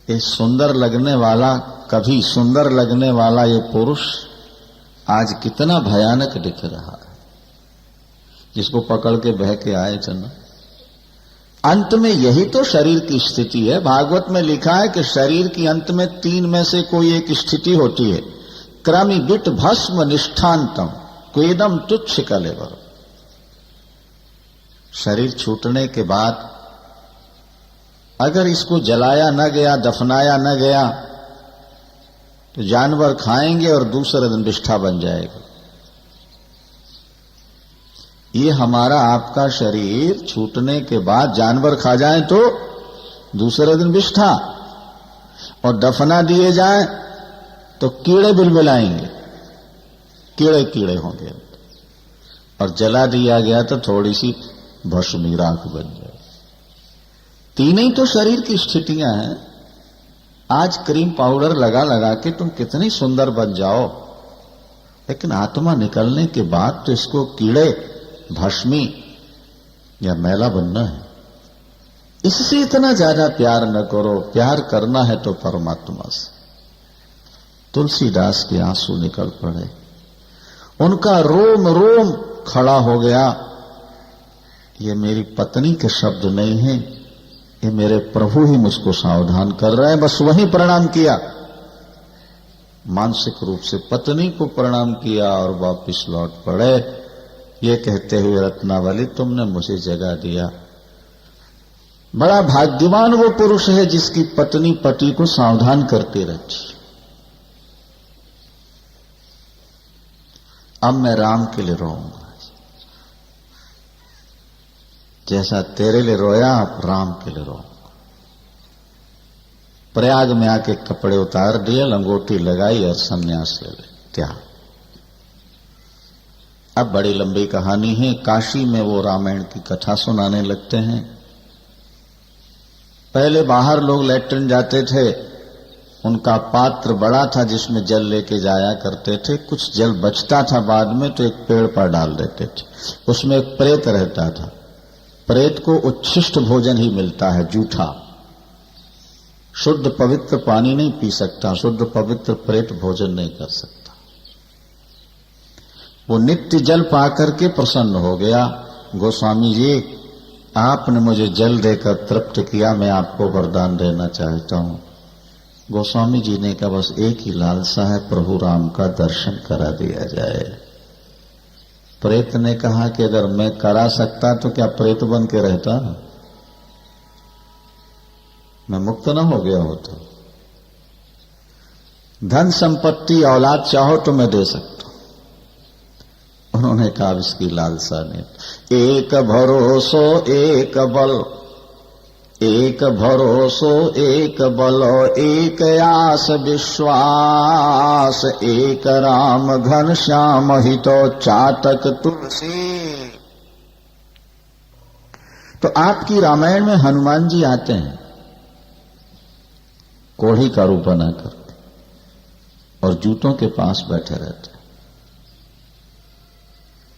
ये सुंदर लगने वाला, कभी सुंदर लगने वाला ये पुरुष आज कितना भयानक दिख रहा है, जिसको पकड़ के बह के आए चना। अंत में यही तो शरीर की स्थिति है। भागवत में लिखा है कि शरीर की अंत में 3 में से कोई एक स्थिति होती है। क्रमि बिट भस्म निष्ठांतम क्वेदम तुच्छ कलेवर। शरीर छूटने के बाद अगर इसको जलाया न गया, दफनाया न गया, तो जानवर खाएंगे और दूसरे दिन विष्ठा बन जाएगा। ये हमारा आपका शरीर छूटने के बाद जानवर खा जाए तो दूसरे दिन विष्ठा, और दफना दिए जाए तो कीड़े बिलबिलाएंगे, कीड़े कीड़े होंगे। और जला दिया गया तो थोड़ी सी भस्मी राख बन जाए। तीन ही तो शरीर की स्थितियां हैं। आज क्रीम पाउडर लगा लगा के तुम कितनी सुंदर बन जाओ, लेकिन आत्मा निकलने के बाद तो इसको कीड़े, भस्मी या मैला बनना है। इससे इतना ज्यादा प्यार न करो। प्यार करना है तो परमात्मा से। तुलसीदास के आंसू निकल पड़े, उनका रोम रोम खड़ा हो गया। ये मेरी पत्नी के शब्द नहीं है, ये मेरे प्रभु ही मुझको सावधान कर रहे हैं। बस वहीं प्रणाम किया, मानसिक रूप से पत्नी को प्रणाम किया और वापिस लौट पड़े, ये कहते हुए, रत्नावली तुमने मुझे जगा दिया। बड़ा भाग्यवान वो पुरुष है जिसकी पत्नी पति को सावधान करती रहती। अब मैं राम के लिए रोऊंगा, जैसा तेरे लिए रोया अब राम के लिए रोऊंगा। प्रयाग में आके कपड़े उतार दिए, लंगोटी लगाई और संन्यास ले त्याग। अब बड़ी लंबी कहानी है। काशी में वो रामायण की कथा सुनाने लगते हैं। पहले बाहर लोग लैट्रिन जाते थे, उनका पात्र बड़ा था जिसमें जल लेके जाया करते थे। कुछ जल बचता था बाद में तो एक पेड़ पर डाल देते थे। उसमें एक प्रेत रहता था। प्रेत को उच्छिष्ट भोजन ही मिलता है, जूठा। शुद्ध पवित्र पानी नहीं पी सकता, शुद्ध पवित्र प्रेत भोजन नहीं कर सकता। वो नित्य जल पाकर के प्रसन्न हो गया। गोस्वामी जी, आपने मुझे जल देकर तृप्त किया, मैं आपको वरदान देना चाहता हूं। गोस्वामी जी ने कहा, बस एक ही लालसा है, प्रभु राम का दर्शन करा दिया जाए। प्रेत ने कहा कि अगर मैं करा सकता तो क्या प्रेत बन के रहता, मैं मुक्त न हो गया होता। धन संपत्ति औलाद चाहो तो मैं दे सकता। उन्होंने कहा, इसकी लालसा नहीं। एक भरोसो एक बल, एक भरोसो एक बल, एक आस विश्वास, एक राम घन श्याम हितो चातक तुलसी। तो आपकी रामायण में हनुमान जी आते हैं कोढ़ी का रूप बनाकर और जूतों के पास बैठे रहते हैं।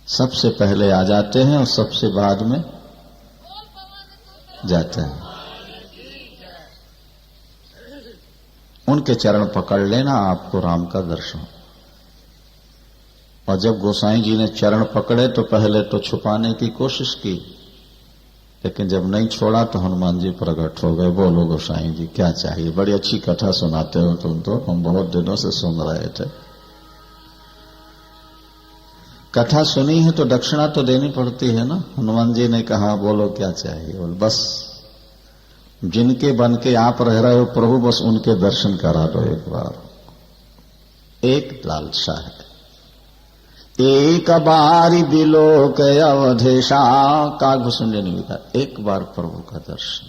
सबसे पहले आ जाते हैं और सबसे बाद में जाते हैं। उनके चरण पकड़ लेना, आपको राम का दर्शन। और जब गोसाई जी ने चरण पकड़े तो पहले तो छुपाने की कोशिश की, लेकिन जब नहीं छोड़ा तो हनुमान जी प्रकट हो गए। बोलो गोसाई जी, क्या चाहिए? बड़ी अच्छी कथा सुनाते हो तुम तो, हम बहुत दिनों से सुन रहे थे। कथा सुनी है तो दक्षिणा तो देनी पड़ती है ना। हनुमान जी ने कहा, बोलो क्या चाहिए? बोल, बस जिनके बन के आप रह रहे हो प्रभु, बस उनके दर्शन करा दो एक बार। एक लालसा है, एक बारी बिलोक अवधेशा। काकभूषण जी ने लिखा, एक बार प्रभु का दर्शन।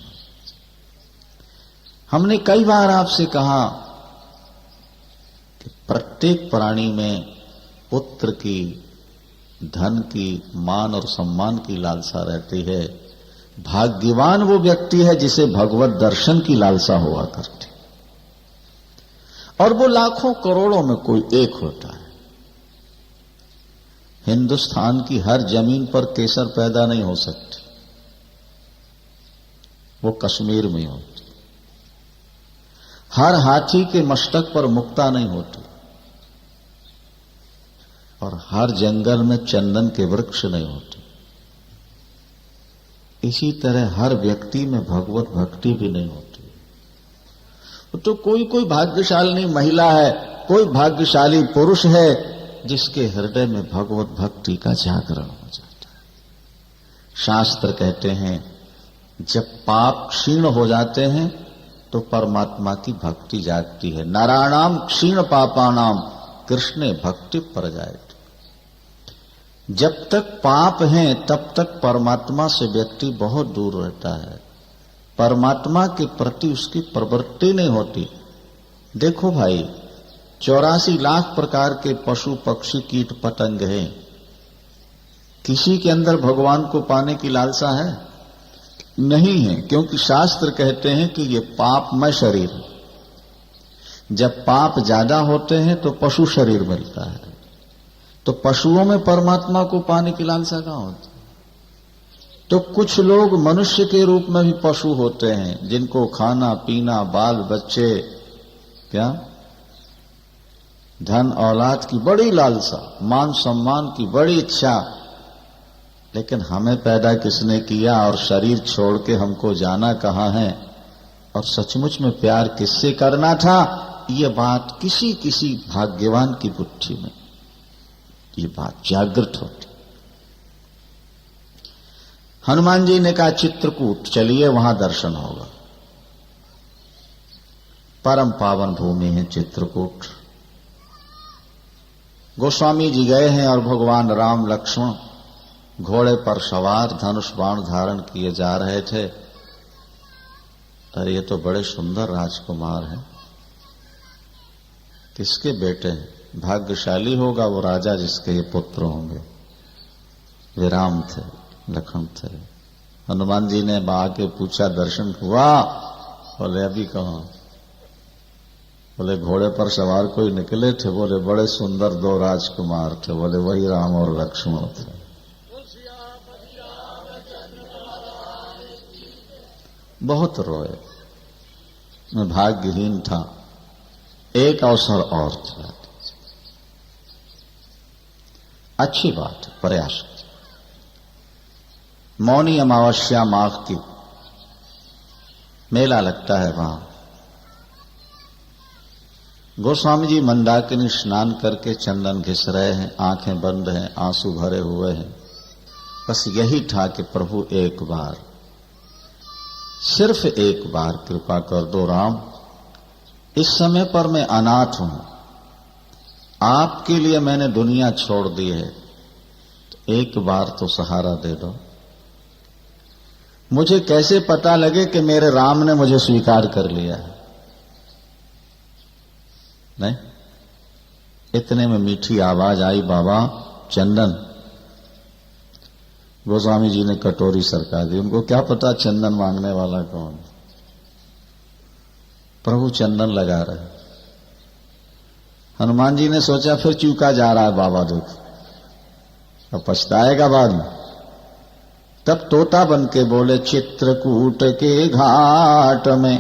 हमने कई बार आपसे कहा कि प्रत्येक प्राणी में पुत्र की, धन की, मान और सम्मान की लालसा रहती है। भाग्यवान वो व्यक्ति है जिसे भगवत दर्शन की लालसा हुआ करती, और वो लाखों करोड़ों में कोई एक होता है। हिंदुस्तान की हर जमीन पर केसर पैदा नहीं हो सकती, वो कश्मीर में होती। हर हाथी के मस्तक पर मुक्ता नहीं होती, और हर जंगल में चंदन के वृक्ष नहीं होते। इसी तरह हर व्यक्ति में भगवत भक्ति भी नहीं होती। तो कोई भाग्यशाली महिला है, कोई भाग्यशाली पुरुष है जिसके हृदय में भगवत भक्ति का जागरण हो जाता है। शास्त्र कहते हैं जब पाप क्षीण हो जाते हैं तो परमात्मा की भक्ति जागती है। नारायणाम क्षीण पापानाम कृष्णे भक्ति पर जाए। जब तक पाप हैं तब तक परमात्मा से व्यक्ति बहुत दूर रहता है, परमात्मा के प्रति उसकी प्रवृत्ति नहीं होती। देखो भाई, 84 लाख प्रकार के पशु पक्षी कीट पतंग हैं, किसी के अंदर भगवान को पाने की लालसा है? नहीं है, क्योंकि शास्त्र कहते हैं कि ये पापमय शरीर है। जब पाप ज्यादा होते हैं तो पशु शरीर मिलता है, तो पशुओं में परमात्मा को पाने की लालसा कहां होती? तो कुछ लोग मनुष्य के रूप में भी पशु होते हैं, जिनको खाना पीना, बाल बच्चे, क्या धन औलाद की बड़ी लालसा, मान सम्मान की बड़ी इच्छा। लेकिन हमें पैदा किसने किया और शरीर छोड़ के हमको जाना कहां है, और सचमुच में प्यार किससे करना था, ये बात किसी किसी भाग्यवान की बुद्धि में ये बात जागृत होती। हनुमान जी ने कहा चित्रकूट चलिए, वहां दर्शन होगा। परम पावन भूमि है चित्रकूट। गोस्वामी जी गए हैं और भगवान राम लक्ष्मण घोड़े पर सवार धनुष बाण धारण किए जा रहे थे। अरे ये तो बड़े सुंदर राजकुमार हैं, किसके बेटे हैं? भाग्यशाली होगा वो राजा जिसके ये पुत्र होंगे। वे राम थे, लखन थे। हनुमान जी ने आके पूछा दर्शन हुआ? बोले अभी कहां। बोले घोड़े पर सवार कोई निकले थे? बोले बड़े सुंदर दो राजकुमार थे। बोले वही राम और लक्ष्मण थे। बहुत रोए, मैं भाग्यहीन था, एक अवसर और था। अच्छी बात है, प्रयास। मौनी अमावस्या माघ की मेला लगता है वहां। गोस्वामी जी मंदाकिनी स्नान करके चंदन घिस रहे हैं, आंखें बंद हैं, आंसू भरे हुए हैं। बस यही था कि प्रभु एक बार, सिर्फ एक बार कृपा कर दो राम, इस समय पर मैं अनाथ हूं, आपके लिए मैंने दुनिया छोड़ दी है, तो एक बार तो सहारा दे दो। मुझे कैसे पता लगे कि मेरे राम ने मुझे स्वीकार कर लिया है? नहीं, इतने में मीठी आवाज आई, बाबा चंदन। गोस्वामी जी ने कटोरी सरका दी। उनको क्या पता चंदन मांगने वाला कौन? प्रभु चंदन लगा रहे। हनुमान जी ने सोचा फिर चूका जा रहा है बाबा, देख अब पछताएगा बाद में। तब तोता बन के बोले चित्रकूट के घाट में,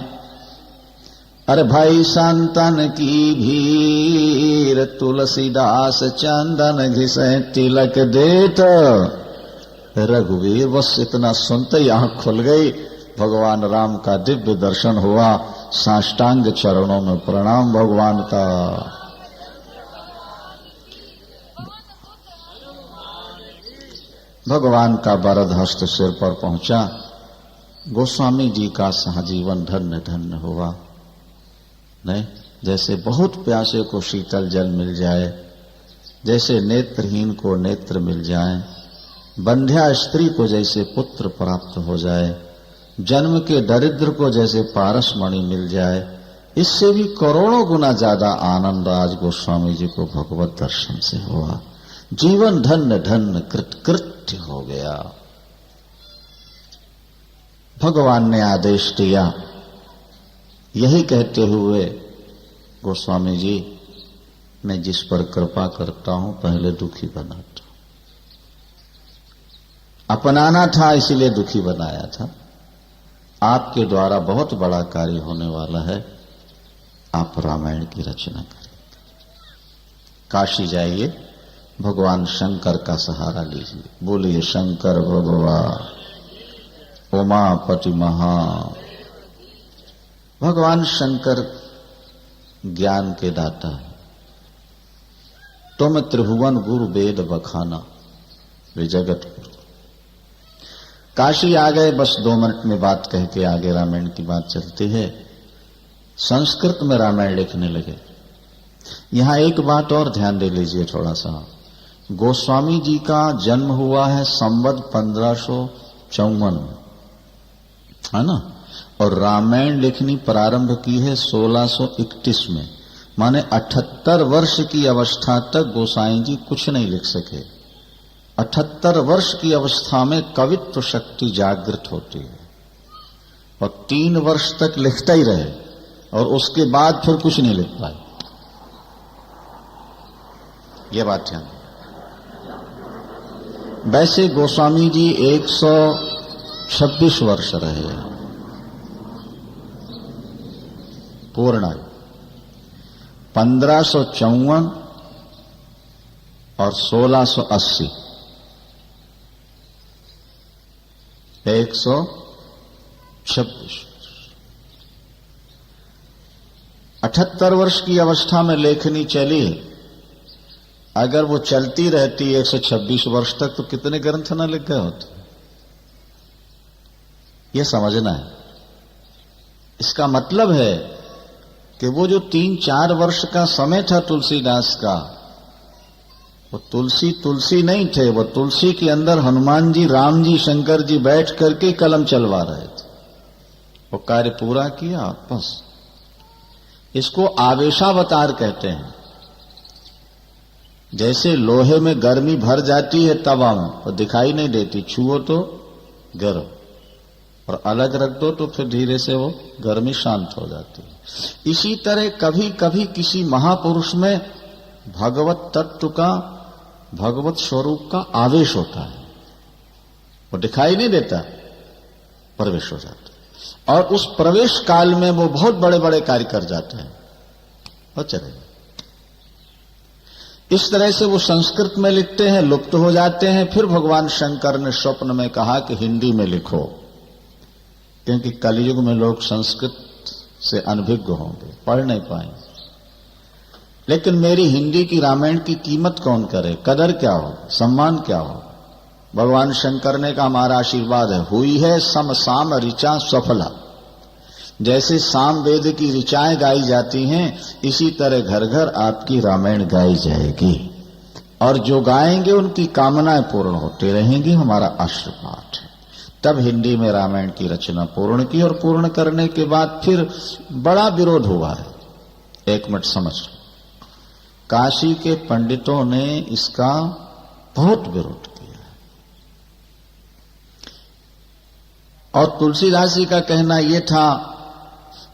अरे भाई संतन की भीड़, तुलसीदास चंदन घिसे तिलक देत। रघुवीर बस इतना सुनते ही आंख खुल गई। भगवान राम का दिव्य दर्शन हुआ। साष्टांग चरणों में प्रणाम भगवान का। भगवान का वरद हस्त सिर पर पहुंचा। गोस्वामी जी का सहजीवन धन्य धन्य हुआ। नहीं, जैसे बहुत प्यासे को शीतल जल मिल जाए, जैसे नेत्रहीन को नेत्र मिल जाए, बंध्या स्त्री को जैसे पुत्र प्राप्त हो जाए, जन्म के दरिद्र को जैसे पारसमणि मिल जाए, इससे भी करोड़ों गुना ज्यादा आनंद आज गोस्वामी जी को भगवत दर्शन से हुआ। जीवन धन्य धन्य कृतकृत्य हो गया। भगवान ने आदेश दिया, यही कहते हुए गोस्वामी जी, मैं जिस पर कृपा करता हूं पहले दुखी बनाता हूं। अपनाना था इसलिए दुखी बनाया था। आपके द्वारा बहुत बड़ा कार्य होने वाला है, आप रामायण की रचना करें। काशी जाइए, भगवान शंकर का सहारा लीजिए। बोलिए शंकर भगवान, उमापति महा। भगवान शंकर ज्ञान के दाता है। तुम त्रिभुवन गुरु वेद बखाना, वे जगत गुरु। काशी आ गए, बस 2 मिनट में बात कह के आगे रामायण की बात चलती है। संस्कृत में रामायण लिखने लगे। यहां एक बात और ध्यान दे लीजिए थोड़ा सा। गोस्वामी जी का जन्म हुआ है संवत 1554 में, है ना, और रामायण लिखनी प्रारंभ की है 1631 में। माने 78 वर्ष की अवस्था तक गोसाई जी कुछ नहीं लिख सके। 78 वर्ष की अवस्था में कवित्व शक्ति जागृत होती है, और 3 वर्ष तक लिखता ही रहे, और उसके बाद फिर कुछ नहीं लिख पाए। यह बात ध्यान। वैसे गोस्वामी जी 126 वर्ष रहे हैं पूर्ण आयु। 1554 और 1680 126। 78 वर्ष की अवस्था में लेखनी चली। अगर वो चलती रहती 126 वर्ष तक तो कितने ग्रंथ न लिख गए होते। यह समझना है। इसका मतलब है कि वो जो 3-4 वर्ष का समय था तुलसीदास का, वो तुलसी नहीं थे, वो तुलसी के अंदर हनुमान जी, राम जी, शंकर जी बैठ करके कलम चलवा रहे थे। वो कार्य पूरा किया बस। इसको आवेशावतार कहते हैं। जैसे लोहे में गर्मी भर जाती है तवा में, और दिखाई नहीं देती, छुओ तो गर्म, और अलग रख दो तो फिर धीरे से वो गर्मी शांत हो जाती है। इसी तरह कभी कभी किसी महापुरुष में भगवत तत्व का, भगवत स्वरूप का आवेश होता है। वो दिखाई नहीं देता, प्रवेश हो जाता है, और उस प्रवेश काल में वो बहुत बड़े बड़े कार्य कर जाते हैं और चले। इस तरह से वो संस्कृत में लिखते हैं, लुप्त हो जाते हैं। फिर भगवान शंकर ने स्वप्न में कहा कि हिंदी में लिखो, क्योंकि कलयुग में लोग संस्कृत से अनभिज्ञ होंगे, पढ़ नहीं पाएंगे। लेकिन मेरी हिंदी की रामायण की कीमत कौन करे, कदर क्या हो, सम्मान क्या हो। भगवान शंकर ने कहा हमारा आशीर्वाद है, हुई है सम साम ऋचा सफला। जैसे साम वेद की ऋचाएं गाई जाती हैं, इसी तरह घर घर आपकी रामायण गाई जाएगी, और जो गाएंगे उनकी कामनाएं पूर्ण होती रहेंगी। हमारा आशीर्वाद है। तब हिंदी में रामायण की रचना पूर्ण की, और पूर्ण करने के बाद फिर बड़ा विरोध हुआ है। एक मिनट समझ लो, काशी के पंडितों ने इसका बहुत विरोध किया, और तुलसीदास जी का कहना यह था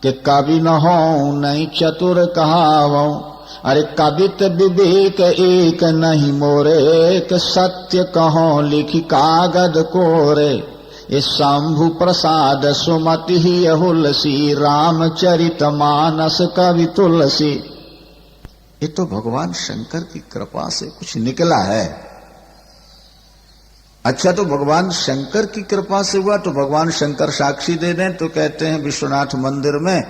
कि कवि न हो नहीं चतुर कहावो, अरे कवित विवेक एक नहीं मोरे, एक सत्य कहो लिखी कागद कोरे। ये शंभु प्रसाद सुमति ही हुलसी, रामचरित मानस कवि तुलसी। ये तो भगवान शंकर की कृपा से कुछ निकला है। अच्छा, तो भगवान शंकर की कृपा से हुआ, तो भगवान शंकर साक्षी दे दें तो कहते हैं विश्वनाथ मंदिर में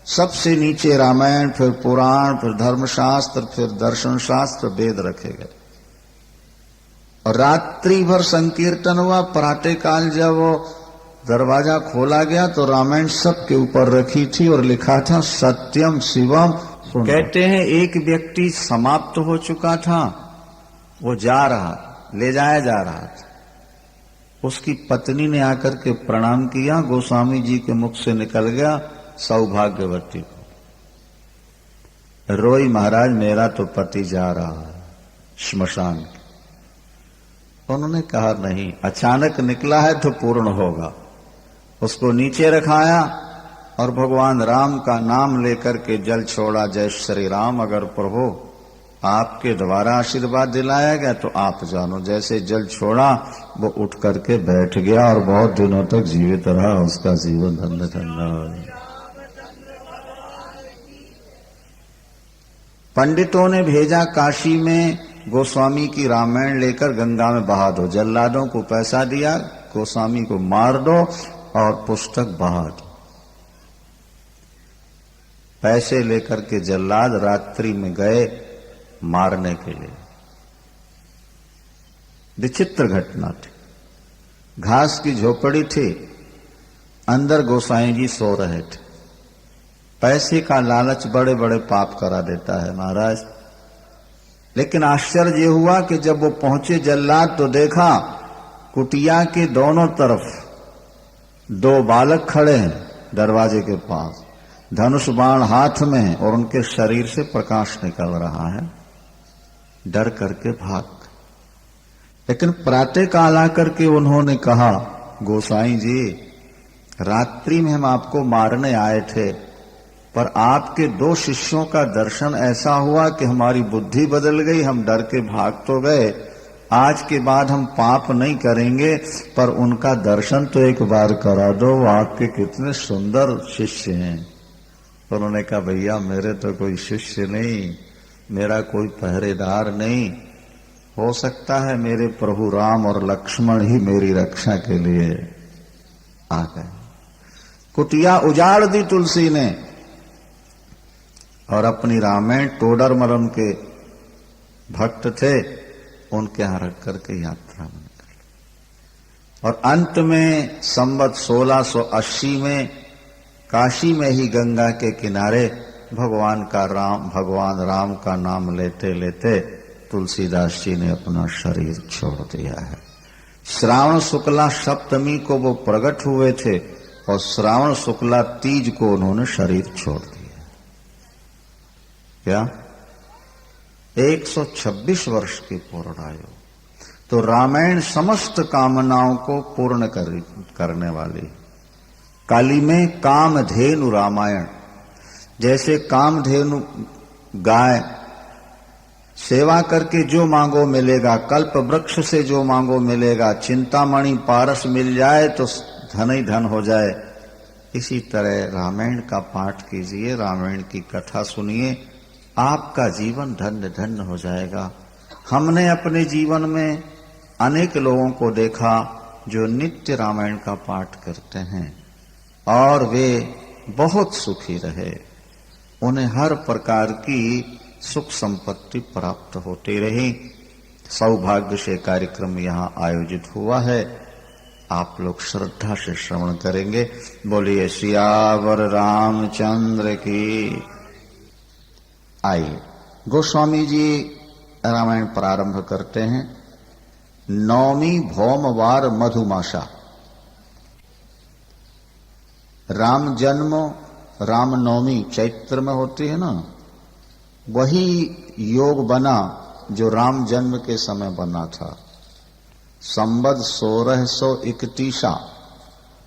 सबसे नीचे रामायण, फिर पुराण, फिर धर्मशास्त्र, फिर दर्शन शास्त्र, वेद रखे गए। और रात्रि भर संकीर्तन हुआ। प्रातः काल जब वो दरवाजा खोला गया तो रामायण सबके ऊपर रखी थी और लिखा था सत्यम शिवम। कहते हैं एक व्यक्ति समाप्त हो चुका था, वो जा रहा, ले जाया जा रहा था। उसकी पत्नी ने आकर के प्रणाम किया, गोस्वामी जी के मुख से निकल गया सौभाग्यवती को। रोई महाराज मेरा तो पति जा रहा है श्मशान। उन्होंने कहा नहीं, अचानक निकला है तो पूर्ण होगा। उसको नीचे रखाया और भगवान राम का नाम लेकर के जल छोड़ा, जय श्री राम। अगर प्रभु आपके द्वारा आशीर्वाद दिलाया गया तो आप जानो। जैसे जल छोड़ा वो उठ करके बैठ गया और बहुत दिनों तक जीवित रहा। उसका जीवन धन्य धन्य हो। पंडितों ने भेजा काशी में गोस्वामी की रामायण लेकर गंगा में बहा दो। जल्लादों को पैसा दिया, गोस्वामी को मार दो और पुस्तक बहा दो। पैसे लेकर के जल्लाद रात्रि में गए मारने के लिए। विचित्र घटना थी। घास की झोपड़ी थी, अंदर गोसाई जी सो रहे थे। पैसे का लालच बड़े बड़े पाप करा देता है महाराज। लेकिन आश्चर्य ये हुआ कि जब वो पहुंचे जल्लाद तो देखा कुटिया के दोनों तरफ दो बालक खड़े हैं दरवाजे के पास, धनुष बाण हाथ में, और उनके शरीर से प्रकाश निकल रहा है। डर करके भाग। लेकिन प्रातः काल आकर के उन्होंने कहा गोसाई जी, रात्रि में हम आपको मारने आए थे, पर आपके दो शिष्यों का दर्शन ऐसा हुआ कि हमारी बुद्धि बदल गई। हम डर के भाग तो गए, आज के बाद हम पाप नहीं करेंगे, पर उनका दर्शन तो एक बार करा दो, वो आपके कितने सुंदर शिष्य हैं। तो उन्होंने कहा भैया मेरे तो कोई शिष्य नहीं, मेरा कोई पहरेदार नहीं, हो सकता है मेरे प्रभु राम और लक्ष्मण ही मेरी रक्षा के लिए आ गए। कुटिया उजाड़ दी तुलसी ने और अपनी रामायण टोडरमल के भक्त थे, उनके यहां रख करके यात्रा बन कर, और अंत में संवत 1680 में काशी में ही गंगा के किनारे भगवान राम का नाम लेते लेते तुलसीदास जी ने अपना शरीर छोड़ दिया है। श्रावण शुक्ला सप्तमी को वो प्रकट हुए थे और श्रावण शुक्ला तीज को उन्होंने शरीर छोड़ दिया। क्या 126 वर्ष की पूर्ण आयु। तो रामायण समस्त कामनाओं को पूर्ण करने वाली। काली में कामधेनु रामायण, जैसे कामधेनु गाय सेवा करके जो मांगो मिलेगा, कल्प वृक्ष से जो मांगो मिलेगा, चिंतामणि पारस मिल जाए तो धन ही धन हो जाए, इसी तरह रामायण का पाठ कीजिए, रामायण की कथा सुनिए, आपका जीवन धन्य धन्य हो जाएगा। हमने अपने जीवन में अनेक लोगों को देखा जो नित्य रामायण का पाठ करते हैं और वे बहुत सुखी रहे, उन्हें हर प्रकार की सुख संपत्ति प्राप्त होती रही। सौभाग्य से कार्यक्रम यहाँ आयोजित हुआ है, आप लोग श्रद्धा से श्रवण करेंगे। बोलिए सियावर रामचंद्र की। आइए गोस्वामी जी रामायण प्रारंभ करते हैं। नौमी भौमवार मधुमासा। राम जन्म रामनवमी चैत्र में होती है ना, वही योग बना जो राम जन्म के समय बना था। संवत 1631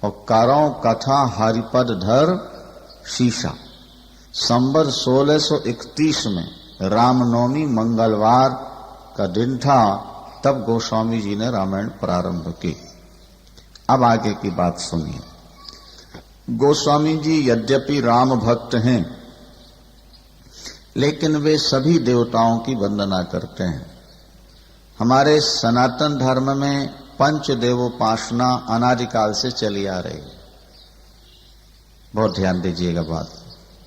और करो कथा हरिपद धर शीशा। संवत 1631 में रामनवमी मंगलवार का दिन था, तब गोस्वामी जी ने रामायण प्रारंभ की। अब आगे की बात सुनिए। गोस्वामी जी यद्यपि राम भक्त हैं, लेकिन वे सभी देवताओं की वंदना करते हैं। हमारे सनातन धर्म में पंचदेवोपासना अनादिकाल से चली आ रही है। बहुत ध्यान दीजिएगा बात।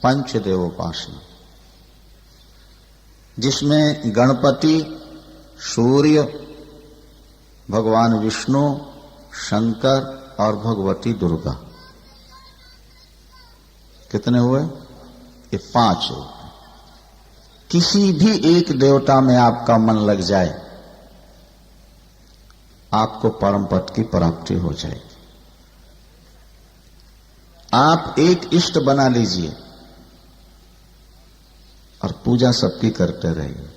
पंचदेवोपासना जिसमें गणपति, सूर्य, भगवान विष्णु, शंकर और भगवती दुर्गा, कितने हुए? ये 5 हुए। किसी भी एक देवता में आपका मन लग जाए, आपको परम पद की प्राप्ति हो जाएगी। आप एक इष्ट बना लीजिए और पूजा सबकी करते रहिए।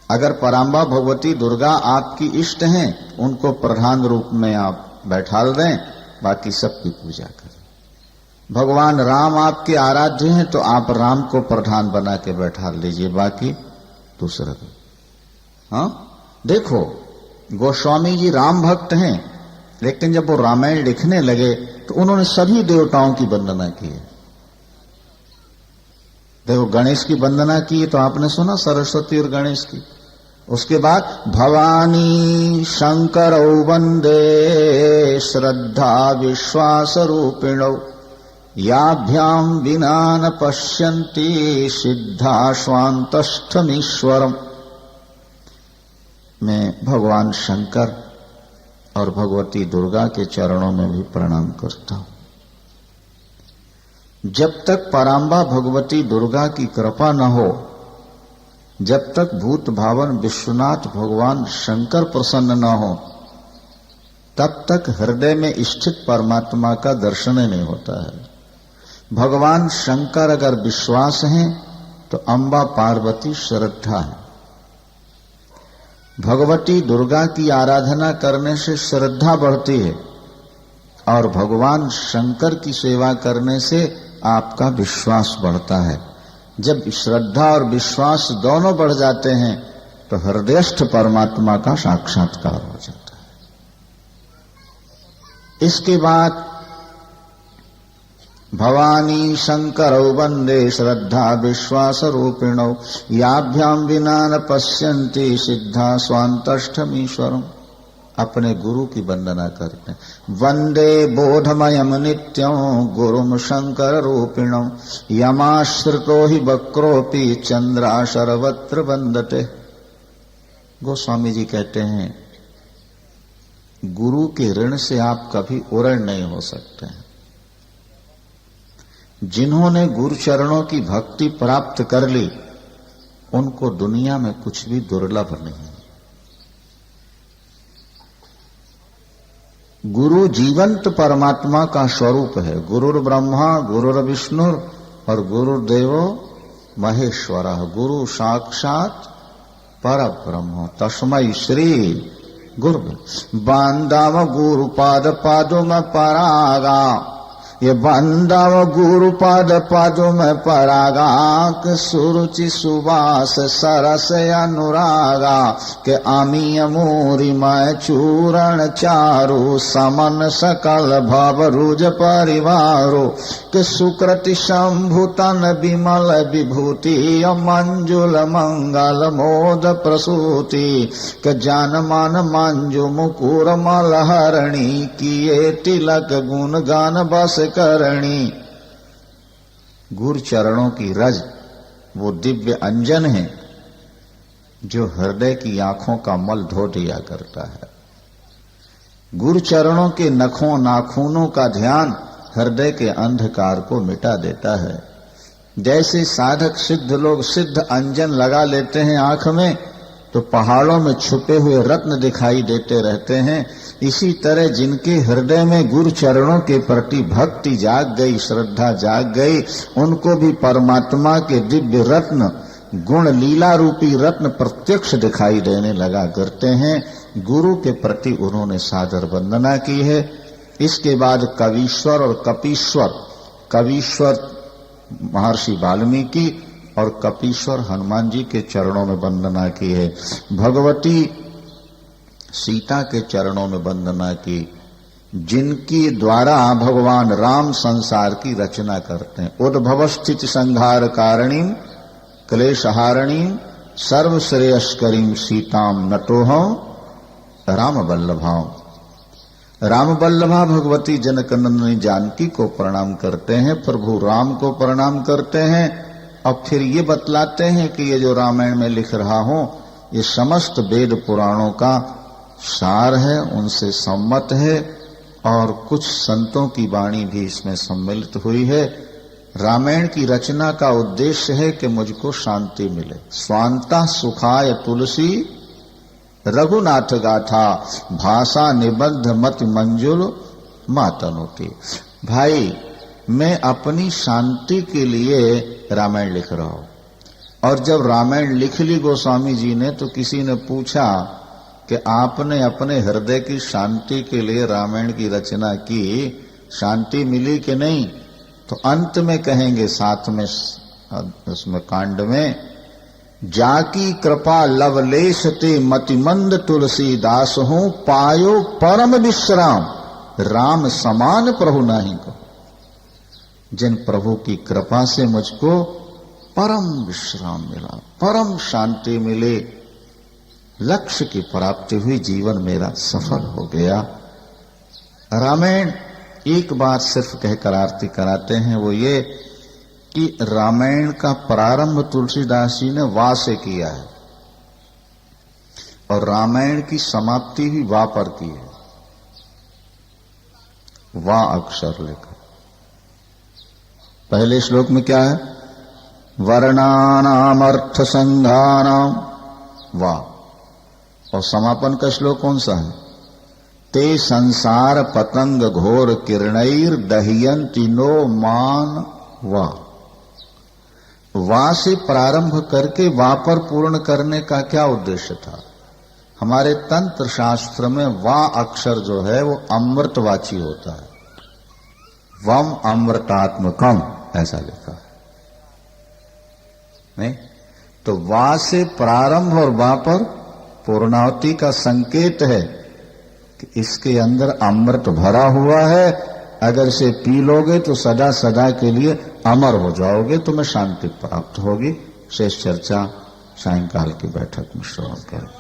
अगर पराम्बा भगवती दुर्गा आपकी इष्ट हैं, उनको प्रधान रूप में आप बैठाल दें, बाकी सबकी पूजा करें। भगवान राम आपके आराध्य हैं, तो आप राम को प्रधान बना के बैठा लीजिए, बाकी दूसरा। हाँ देखो, गोस्वामी जी राम भक्त हैं, लेकिन जब वो रामायण लिखने लगे तो उन्होंने सभी देवताओं की वंदना की है। देखो, गणेश की वंदना की तो आपने सुना, सरस्वती और गणेश की। उसके बाद भवानी शंकर वंदे श्रद्धा विश्वास रूपिणौ याभ्याम विना न पश्यन्ति सिद्धा स्वांतस्थमीश्वरम। मैं भगवान शंकर और भगवती दुर्गा के चरणों में भी प्रणाम करता हूं। जब तक पराम्बा भगवती दुर्गा की कृपा न हो, जब तक भूत भावन विश्वनाथ भगवान शंकर प्रसन्न न हो, तब तक हृदय में स्थित परमात्मा का दर्शन नहीं होता है। भगवान शंकर अगर विश्वास हैं तो अम्बा पार्वती श्रद्धा है। भगवती दुर्गा की आराधना करने से श्रद्धा बढ़ती है और भगवान शंकर की सेवा करने से आपका विश्वास बढ़ता है। जब श्रद्धा और विश्वास दोनों बढ़ जाते हैं तो हृदयस्थ परमात्मा का साक्षात्कार हो जाता है। इसके बाद भवानी शंकरौ वंदे श्रद्धा विश्वास रूपिणौ याभ्याम विना न पश्यन्ति सिद्धा स्वान्तष्टमीश्वरम्। अपने गुरु की वंदना करते हैं। वंदे बोधमयम नित्यं गुरुम शंकर रूपिणं यमाश्रितो हि वक्रोपि चंद्रा सर्वत्र वंदते। गोस्वामी जी कहते हैं गुरु के ऋण से आप कभी उरण नहीं हो सकते हैं। जिन्होंने गुरु चरणों की भक्ति प्राप्त कर ली उनको दुनिया में कुछ भी दुर्लभ नहीं। गुरु जीवंत परमात्मा का स्वरूप है। गुरुर ब्रह्मा गुरुर विष्णु और गुरुदेवो महेश्वर। गुरु साक्षात परब्रह्म तस्मै श्री गुरु। बांधव गुरु पाद पादुम परागा। ये बांधव गुरु पाद पादुम परागा के सुरुचि सुवास सरस अनुरागा के आमी अमूरी मय चूरण चारु समन सकल भव रुज परिवारो के सुकृति शंभुतन विमल विभूति मंजुल मंगल मोद प्रसूति के जान मान मंजु मुकुर मलहरणी किए तिलक गुण गान बस करणी। गुरु चरणों की रज वो दिव्य अंजन है जो हृदय की आंखों का मल धो दिया करता है। गुरु चरणों के नखों नाखूनों का ध्यान हृदय के अंधकार को मिटा देता है। जैसे साधक सिद्ध लोग सिद्ध अंजन लगा लेते हैं आंख में तो पहाड़ों में छुपे हुए रत्न दिखाई देते रहते हैं। इसी तरह जिनके हृदय में गुरु चरणों के प्रति भक्ति जाग गई, श्रद्धा जाग गई, उनको भी परमात्मा के दिव्य रत्न गुण लीला रूपी रत्न प्रत्यक्ष दिखाई देने लगा करते हैं। गुरु के प्रति उन्होंने सादर वंदना की है। इसके बाद कवीश्वर और कपीश्वर, कवीश्वर महर्षि वाल्मीकि और कपीश्वर हनुमान जी के चरणों में वंदना की है। भगवती सीता के चरणों में वंदना की, जिनकी द्वारा भगवान राम संसार की रचना करते हैं। उद्भव स्थिति संहार कारणीम क्लेशहारणीम सर्वश्रेयस्करीम सीताम नटोहम राम वल्लभाम। राम वल्लभा भगवती जनकनंदनी जानकी को प्रणाम करते हैं, प्रभु राम को प्रणाम करते हैं और फिर ये बतलाते हैं कि ये जो रामायण में लिख रहा हूं ये समस्त वेद पुराणों का सार है, उनसे सम्मत है और कुछ संतों की वाणी भी इसमें सम्मिलित हुई है। रामायण की रचना का उद्देश्य है कि मुझको शांति मिले। स्वांता सुखाय तुलसी रघुनाथ गाथा भाषा निबद्ध मति मंजुल मातनुति। भाई मैं अपनी शांति के लिए रामायण लिख रहा हूं। और जब रामायण लिख ली गोस्वामी जी ने तो किसी ने पूछा कि आपने अपने हृदय की शांति के लिए रामायण की रचना की, शांति मिली कि नहीं? तो अंत में कहेंगे साथ में उसमें कांड में, जाकी कृपा लवलेश ते मतिमंद तुलसीदास हूं पायो परम विश्राम राम समान प्रभु नहीं को। जिन प्रभु की कृपा से मुझको परम विश्राम मिला, परम शांति मिले, लक्ष्य की प्राप्ति हुई, जीवन मेरा सफल हो गया। रामायण एक बात सिर्फ कहकर आरती कराते हैं, वो ये कि रामायण का प्रारंभ तुलसीदास जी ने वा से किया है और रामायण की समाप्ति भी वा पर की है। वा अक्षर लेकर पहले श्लोक में क्या है? वर्णानाम अर्थ संघानाम वा। और समापन का श्लोक कौन सा है? ते संसार पतंग घोर किरणैर दह्यन्ति नो मान वा। वा से प्रारंभ करके वा पर पूर्ण करने का क्या उद्देश्य था? हमारे तंत्र शास्त्र में वा अक्षर जो है वो अमृतवाची होता है। वम अमृतात्मकम ऐसा लिखा है नहीं? तो वा से प्रारंभ और वा पर पूर्णाहुति का संकेत है कि इसके अंदर अमृत भरा हुआ है, अगर इसे पी लोगे तो सदा सदा के लिए अमर हो जाओगे, तुम्हें शांति प्राप्त होगी। शेष चर्चा सायंकाल की बैठक में श्रवण करें।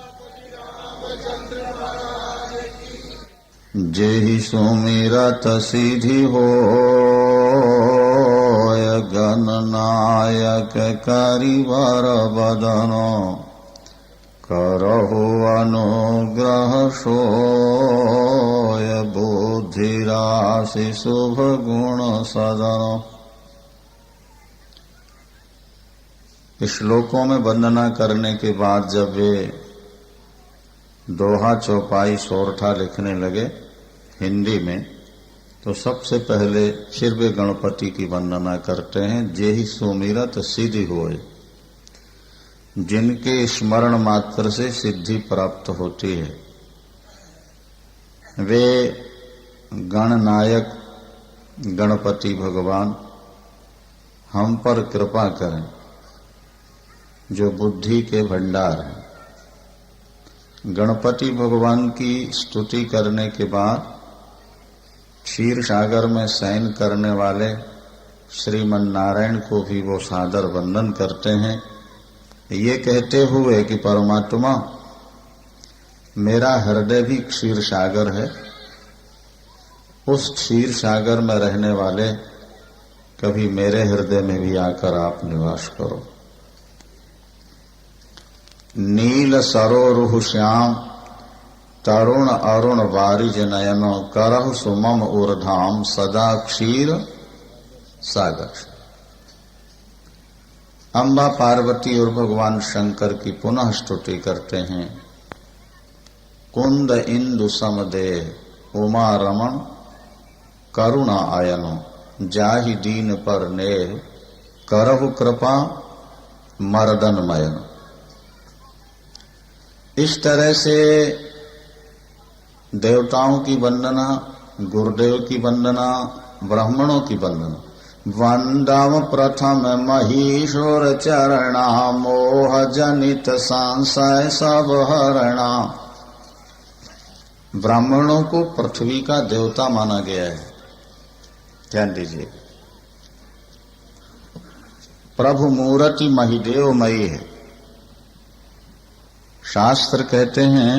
जेहि सुमिरत सिद्धि होय, गणनायक करिवर बदनो, करहु अनुग्रह सोय, बुद्धि राशि शुभ गुण सदनो। श्लोकों में वंदना करने के बाद जब वे दोहा चौपाई सोरठा लिखने लगे हिंदी में, तो सबसे पहले फिर वे गणपति की वंदना करते हैं। जेहि सुमिरत सिद्धि होए, जिनके स्मरण मात्र से सिद्धि प्राप्त होती है, वे गणनायक गणपति भगवान हम पर कृपा करें, जो बुद्धि के भंडार हैं। गणपति भगवान की स्तुति करने के बाद क्षीर सागर में शयन करने वाले श्रीमन नारायण को भी वो सादर वंदन करते हैं, ये कहते हुए कि परमात्मा, मेरा हृदय भी क्षीर सागर है, उस क्षीर सागर में रहने वाले कभी मेरे हृदय में भी आकर आप निवास करो। नील सरोरुह श्याम, तरुण अरुण वारिज नयनो, करहु सुमम ऊर्धाम, सदा क्षीर सागर। अम्बा पार्वती और भगवान शंकर की पुनः स्तुति करते हैं। कुंद इंदु समदेह, उमा रमण करुणा आयनो, जाहि दीन पर नेह, करहु कृपा मर्दन मयन। इस तरह से देवताओं की वंदना, गुरुदेव की वंदना, ब्राह्मणों की वंदना। वंदम प्रथम महीश्वर चरणा, मोह जनित संशय सब हरणा। ब्राह्मणों को पृथ्वी का देवता माना गया है, ध्यान दीजिए। प्रभु मूर्ति महिदेव मयी है। शास्त्र कहते हैं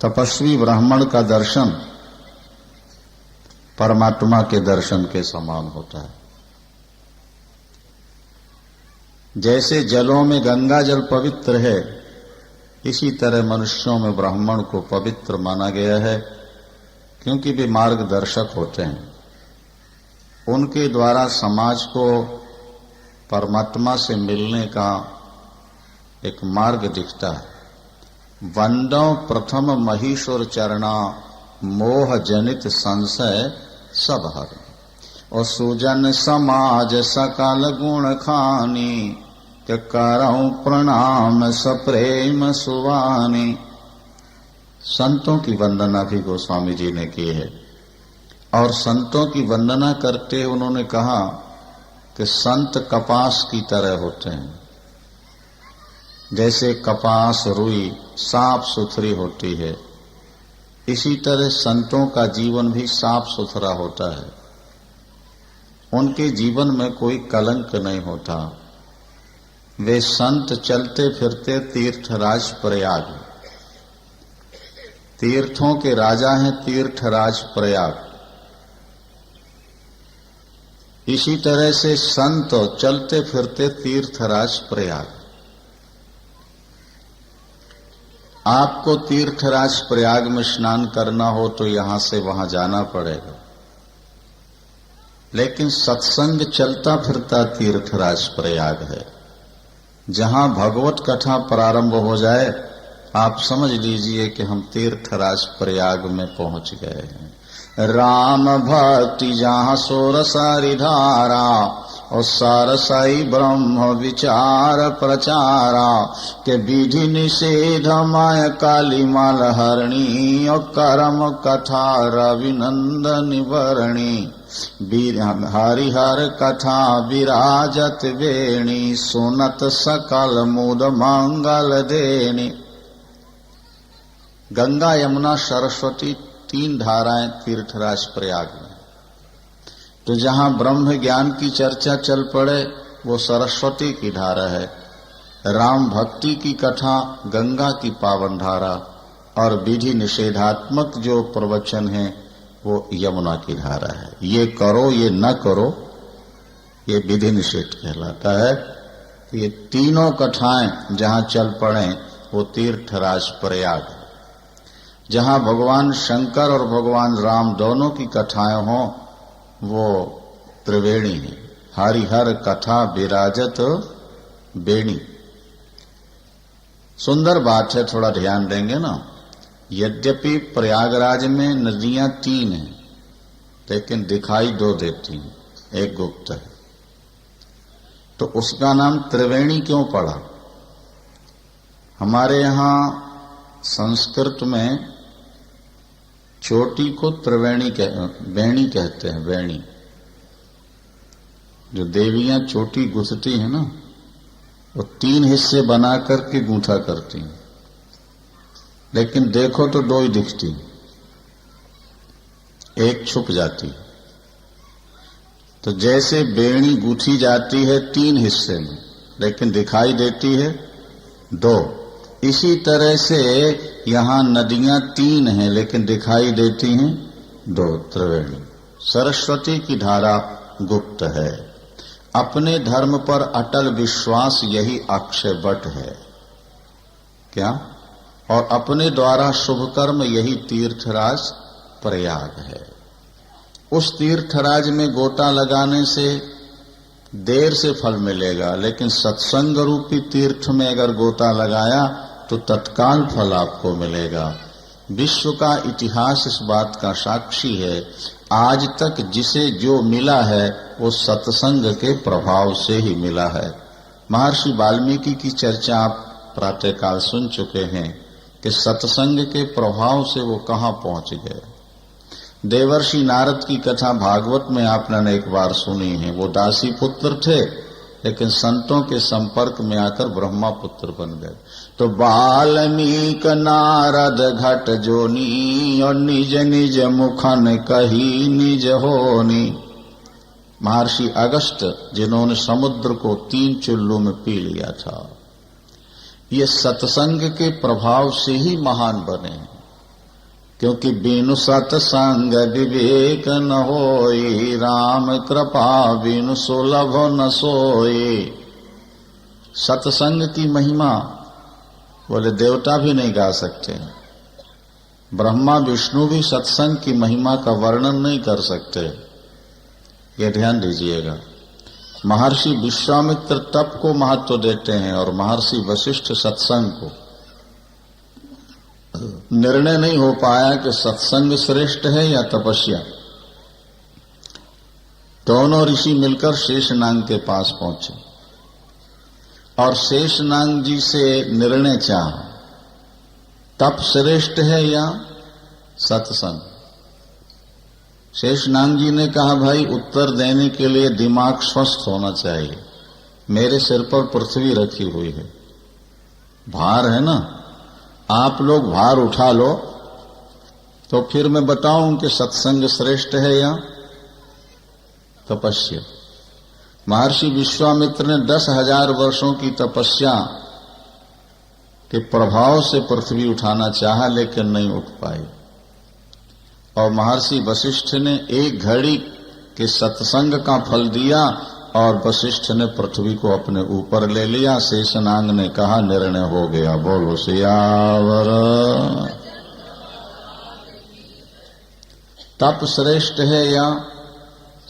तपस्वी ब्राह्मण का दर्शन परमात्मा के दर्शन के समान होता है। जैसे जलों में गंगा जल पवित्र है, इसी तरह मनुष्यों में ब्राह्मण को पवित्र माना गया है, क्योंकि वे मार्गदर्शक होते हैं। उनके द्वारा समाज को परमात्मा से मिलने का एक मार्ग दिखता है। वंदो प्रथम महीश्वर चरणा, मोह जनित संशय सब हर। और सुजन समाज सकल गुण खानी, के करऊं प्रणाम सप्रेम सुवानी। संतों की वंदना भी गोस्वामी जी ने की है, और संतों की वंदना करते उन्होंने कहा कि संत कपास की तरह होते हैं। जैसे कपास रुई साफ सुथरी होती है, इसी तरह संतों का जीवन भी साफ सुथरा होता है। उनके जीवन में कोई कलंक नहीं होता। वे संत चलते फिरते तीर्थराज प्रयाग, तीर्थों के राजा हैं तीर्थराज प्रयाग। इसी तरह से संत चलते फिरते तीर्थराज प्रयाग। आपको तीर्थराज प्रयाग में स्नान करना हो तो यहां से वहां जाना पड़ेगा, लेकिन सत्संग चलता फिरता तीर्थराज प्रयाग है। जहां भगवत कथा प्रारंभ हो जाए, आप समझ लीजिए कि हम तीर्थराज प्रयाग में पहुंच गए हैं। राम भक्ति जहाँ सोर सारी धारा, और सारसाई ब्रह्म विचार प्रचारा के विधि निषेध माय काली माल हरणी और कर्म कथा रविनंदन वर्णी हरिहर कथा विराजत वेणी सुनत सकल मुद मंगल देनी। गंगा यमुना सरस्वती 3 धाराएं तीर्थराज प्रयाग में। तो जहां ब्रह्म ज्ञान की चर्चा चल पड़े वो सरस्वती की धारा है, राम भक्ति की कथा गंगा की पावन धारा, और विधि निषेधात्मक जो प्रवचन है वो यमुना की धारा है। ये करो ये न करो ये विधि निषेध कहलाता है। ये तीनों कथाएं जहां चल पड़े वो तीर्थराज प्रयाग है। जहां भगवान शंकर और भगवान राम दोनों की कथाएं हों वो त्रिवेणी है। हरिहर कथा विराजत बेणी। सुंदर बात है, थोड़ा ध्यान देंगे ना। यद्यपि प्रयागराज में नदियां 3 हैं लेकिन दिखाई 2 देती हैं, एक गुप्त है। तो उसका नाम त्रिवेणी क्यों पड़ा? हमारे यहां संस्कृत में चोटी को त्रिवेणी वेणी कहते हैं। वेणी जो देवियां चोटी गुथती हैं ना, वो 3 हिस्से बना करके गूंथा करती हैं, लेकिन देखो तो 2 ही दिखती, एक छुप जाती। तो जैसे बेणी गूंथी जाती है 3 हिस्से में लेकिन दिखाई देती है 2, इसी तरह से यहां नदियां 3 हैं लेकिन दिखाई देती हैं 2, त्रिवेणी। सरस्वती की धारा गुप्त है। अपने धर्म पर अटल विश्वास यही अक्षय वट है क्या? और अपने द्वारा शुभ कर्म यही तीर्थराज प्रयाग है। उस तीर्थराज में गोता लगाने से देर से फल मिलेगा, लेकिन सत्संग रूपी तीर्थ में अगर गोता लगाया तो तत्काल फल आपको मिलेगा। विश्व का इतिहास इस बात का साक्षी है। आज तक जिसे जो मिला है वो सत्संग के प्रभाव से ही मिला है। महर्षि वाल्मीकि की चर्चा आप प्रातःकाल सुन चुके हैं कि सत्संग के प्रभाव से वो कहां पहुंच गए। देवर्षि नारद की कथा भागवत में आपने अनेक बार सुनी है। वो दासी पुत्र थे लेकिन संतों के संपर्क में आकर ब्रह्मा पुत्र बन गए। तो वाल्मीक नारद घट जोनी और निज निज मुखन कही निज होनी। महर्षि अगस्त जिन्होंने समुद्र को 3 चुल्लू में पी लिया था, ये सत्संग के प्रभाव से ही महान बने, क्योंकि बिनु सत्संग विवेक न होई, राम कृपा बिनु सुलभ न सोई। सत्संग की महिमा बोले देवता भी नहीं गा सकते, ब्रह्मा विष्णु भी सत्संग की महिमा का वर्णन नहीं कर सकते। ये ध्यान दीजिएगा। महर्षि विश्वामित्र तप को महत्व देते हैं और महर्षि वशिष्ठ सत्संग को। निर्णय नहीं हो पाया कि सत्संग श्रेष्ठ है या तपस्या। दोनों ऋषि मिलकर शेषनाग के पास पहुंचे और शेषनाग जी से निर्णय चाहा, तप श्रेष्ठ है या सत्संग। शेषनाग जी ने कहा, भाई उत्तर देने के लिए दिमाग स्वस्थ होना चाहिए। मेरे सिर पर पृथ्वी रखी हुई है, भार है ना, आप लोग भार उठा लो तो फिर मैं बताऊं कि सत्संग श्रेष्ठ है या तपस्या। महर्षि विश्वामित्र ने 10,000 वर्षों की तपस्या के प्रभाव से पृथ्वी उठाना चाहा लेकिन नहीं उठ पाई। और महर्षि वशिष्ठ ने 1 घड़ी के सत्संग का फल दिया और वशिष्ठ ने पृथ्वी को अपने ऊपर ले लिया। शेषनाग ने कहा, निर्णय हो गया, बोलो सियावर। तप श्रेष्ठ है या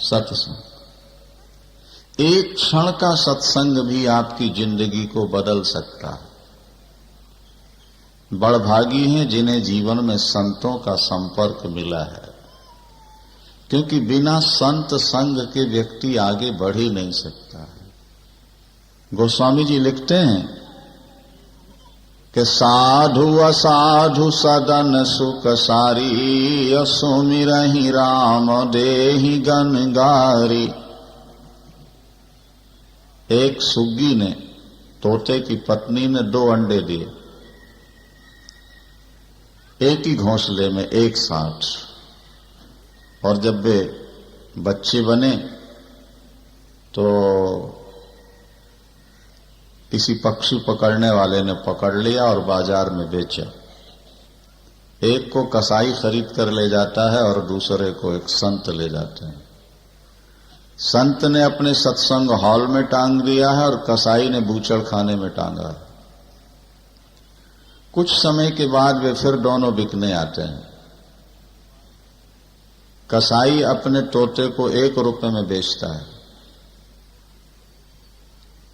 सत्संग? एक क्षण का सत्संग भी आपकी जिंदगी को बदल सकता है। बड़भागी हैं जिन्हें जीवन में संतों का संपर्क मिला है। क्योंकि बिना संत संग के व्यक्ति आगे बढ़ ही नहीं सकता है। गोस्वामी जी लिखते हैं कि साधु असाधु सदन सुख सारी, सुमिरहि राम देहि गन गारी। एक सुग्गी ने, तोते की पत्नी ने 2 अंडे दिए, एक ही घोंसले में एक साथ, और जब वे बच्चे बने तो किसी पक्षी पकड़ने वाले ने पकड़ लिया और बाजार में बेचा। एक को कसाई खरीद कर ले जाता है और दूसरे को एक संत ले जाते हैं। संत ने अपने सत्संग हॉल में टांग दिया है और कसाई ने बूचड़ खाने में टांगा है। कुछ समय के बाद वे फिर दोनों बिकने आते हैं। कसाई अपने तोते को 1 रुपए में बेचता है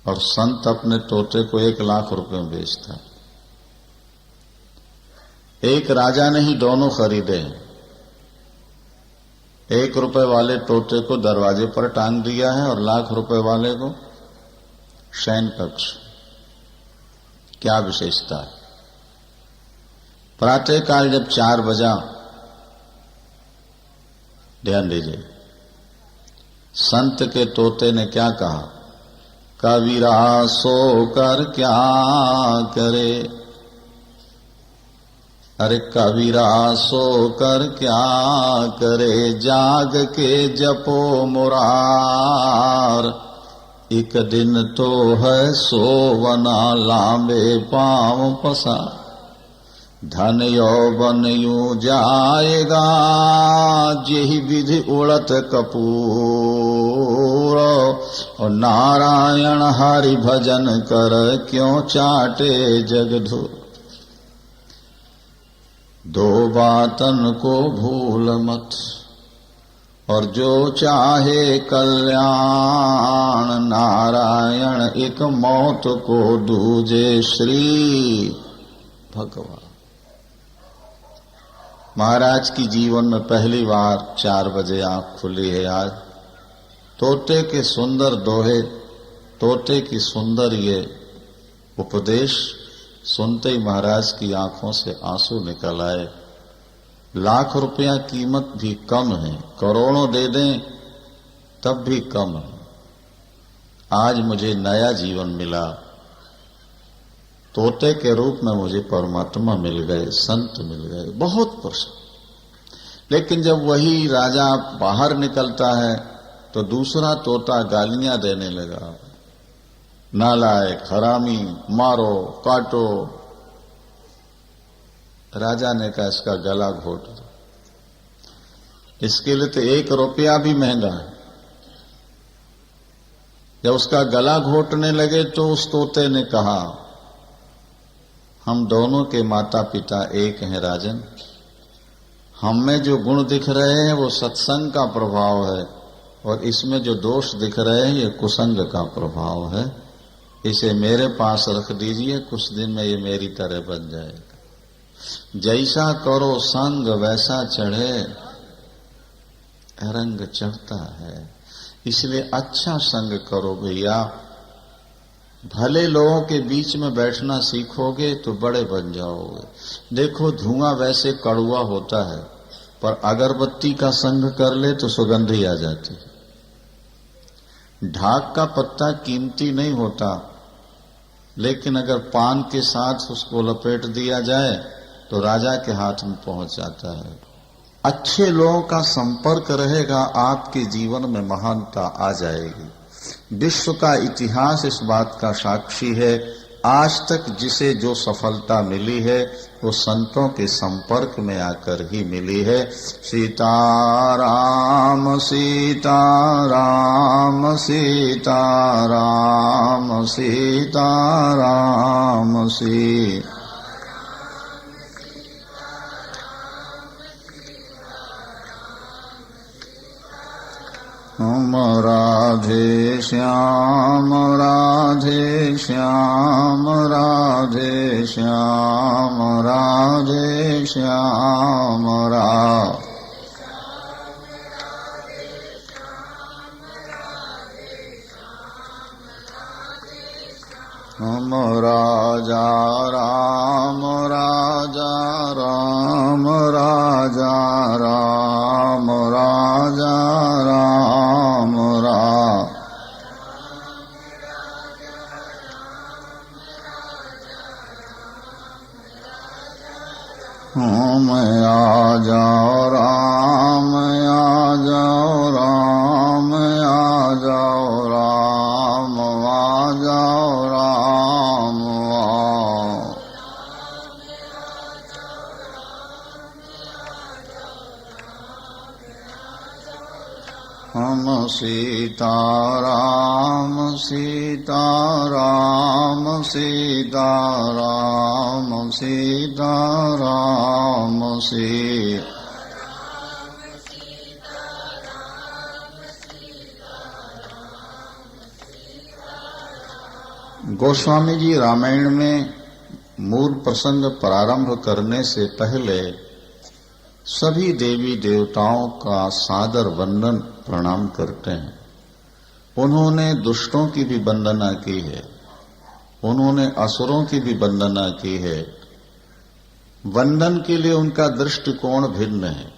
और संत अपने तोते को 1 लाख रुपए में बेचता है। एक राजा ने ही दोनों खरीदे हैं। 1 रुपए वाले तोते को दरवाजे पर टांग दिया है और 1 लाख रुपए वाले को शयन कक्ष। क्या विशेषता है। प्रातःकाल जब 4 बजा, ध्यान दीजिए, संत के तोते ने क्या कहा, कबीरा सोकर क्या करे। अरे कबीरा सोकर क्या करे, जाग के जपो मुरार। एक दिन तो है सोवना, लांबे पांव पसार। धन यौवन यूं जाएगा, जेहि विधि उड़त कपूर। और नारायण हरि भजन कर, क्यों चाटे जगधूर। 2 बातन को भूल मत, और जो चाहे कल्याण। नारायण एक मौत को दूजे श्री भगवान। महाराज की जीवन में पहली बार 4 बजे आंख खुली है आज। तोते के सुंदर दोहे, तोते की सुंदर ये उपदेश सुनते ही महाराज की आंखों से आंसू निकल आए। 1 लाख रुपया कीमत भी कम है, करोड़ों दे दें तब भी कम है। आज मुझे नया जीवन मिला, तोते के रूप में मुझे परमात्मा मिल गए, संत मिल गए, बहुत प्रसन्न। लेकिन जब वही राजा बाहर निकलता है तो दूसरा तोता गालियां देने लगा, नालायक, हरामी, मारो, काटो। राजा ने कहा इसका गला घोट दो। इसके लिए तो 1 रुपया भी महंगा है। जब उसका गला घोटने लगे तो उस तोते ने कहा, हम दोनों के माता पिता एक हैं राजन। हम में जो गुण दिख रहे हैं वो सत्संग का प्रभाव है, और इसमें जो दोष दिख रहे हैं ये कुसंग का प्रभाव है। इसे मेरे पास रख दीजिए, कुछ दिन में ये मेरी तरह बन जाएगा। जैसा करो संग वैसा चढ़े, रंग चढ़ता है। इसलिए अच्छा संग करो भैया। भले लोगों के बीच में बैठना सीखोगे तो बड़े बन जाओगे। देखो धुआं वैसे कड़वा होता है, पर अगरबत्ती का संग कर ले तो सुगंधी आ जाती है। ढाक का पत्ता कीमती नहीं होता, लेकिन अगर पान के साथ उसको लपेट दिया जाए तो राजा के हाथ में पहुंच जाता है। अच्छे लोगों का संपर्क रहेगा, आपके जीवन में महानता आ जाएगी। विश्व का इतिहास इस बात का साक्षी है। आज तक जिसे जो सफलता मिली है वो संतों के संपर्क में आकर ही मिली है। सीताराम सीताराम सीताराम सीताराम सीता। राधे श्याम राधे श्याम राधे श्याम राधे श्याम राधे। हम राजा राम राजा राम राजा राम राजा राम राम हम आ जाओ राम आ जाओ राम आ जाओ राम आ जाओ राम आओ। हम सीता राम सीता राम सीता राम सीता राम सीता गोस्वामी जी रामायण में मूल प्रसंग प्रारंभ करने से पहले सभी देवी देवताओं का सादर वंदन प्रणाम करते हैं। उन्होंने दुष्टों की भी वंदना की है, उन्होंने असुरों की भी वंदना की है। वंदन के लिए उनका दृष्टिकोण भिन्न है।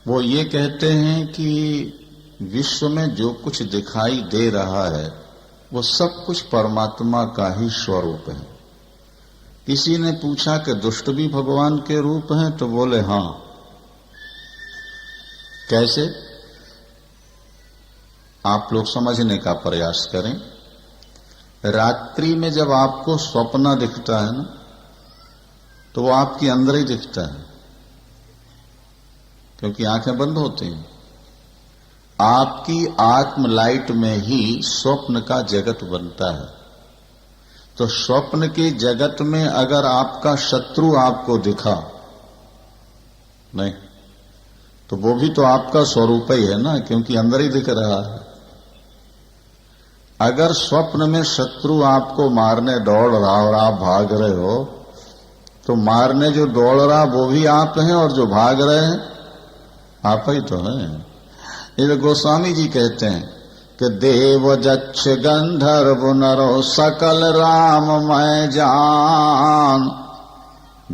वो ये कहते हैं कि विश्व में जो कुछ दिखाई दे रहा है वो सब कुछ परमात्मा का ही स्वरूप है। किसी ने पूछा कि दुष्ट भी भगवान के रूप हैं, तो बोले हां। कैसे? आप लोग समझने का प्रयास करें। रात्रि में जब आपको स्वप्न दिखता है ना, तो वो आपके अंदर ही दिखता है, क्योंकि आंखें बंद होती हैं। आपकी आत्म लाइट में ही स्वप्न का जगत बनता है। तो स्वप्न के जगत में अगर आपका शत्रु आपको दिखा नहीं, तो वो भी तो आपका स्वरूप ही है ना, क्योंकि अंदर ही दिख रहा है। अगर स्वप्न में शत्रु आपको मारने दौड़ रहा और आप भाग रहे हो, तो मारने जो दौड़ रहा वो भी आप हैं और जो भाग रहे हैं आप ही तो हैं। ये गोस्वामी जी कहते हैं कि देव जक्ष गंधर्व नरो सकल राममय जान,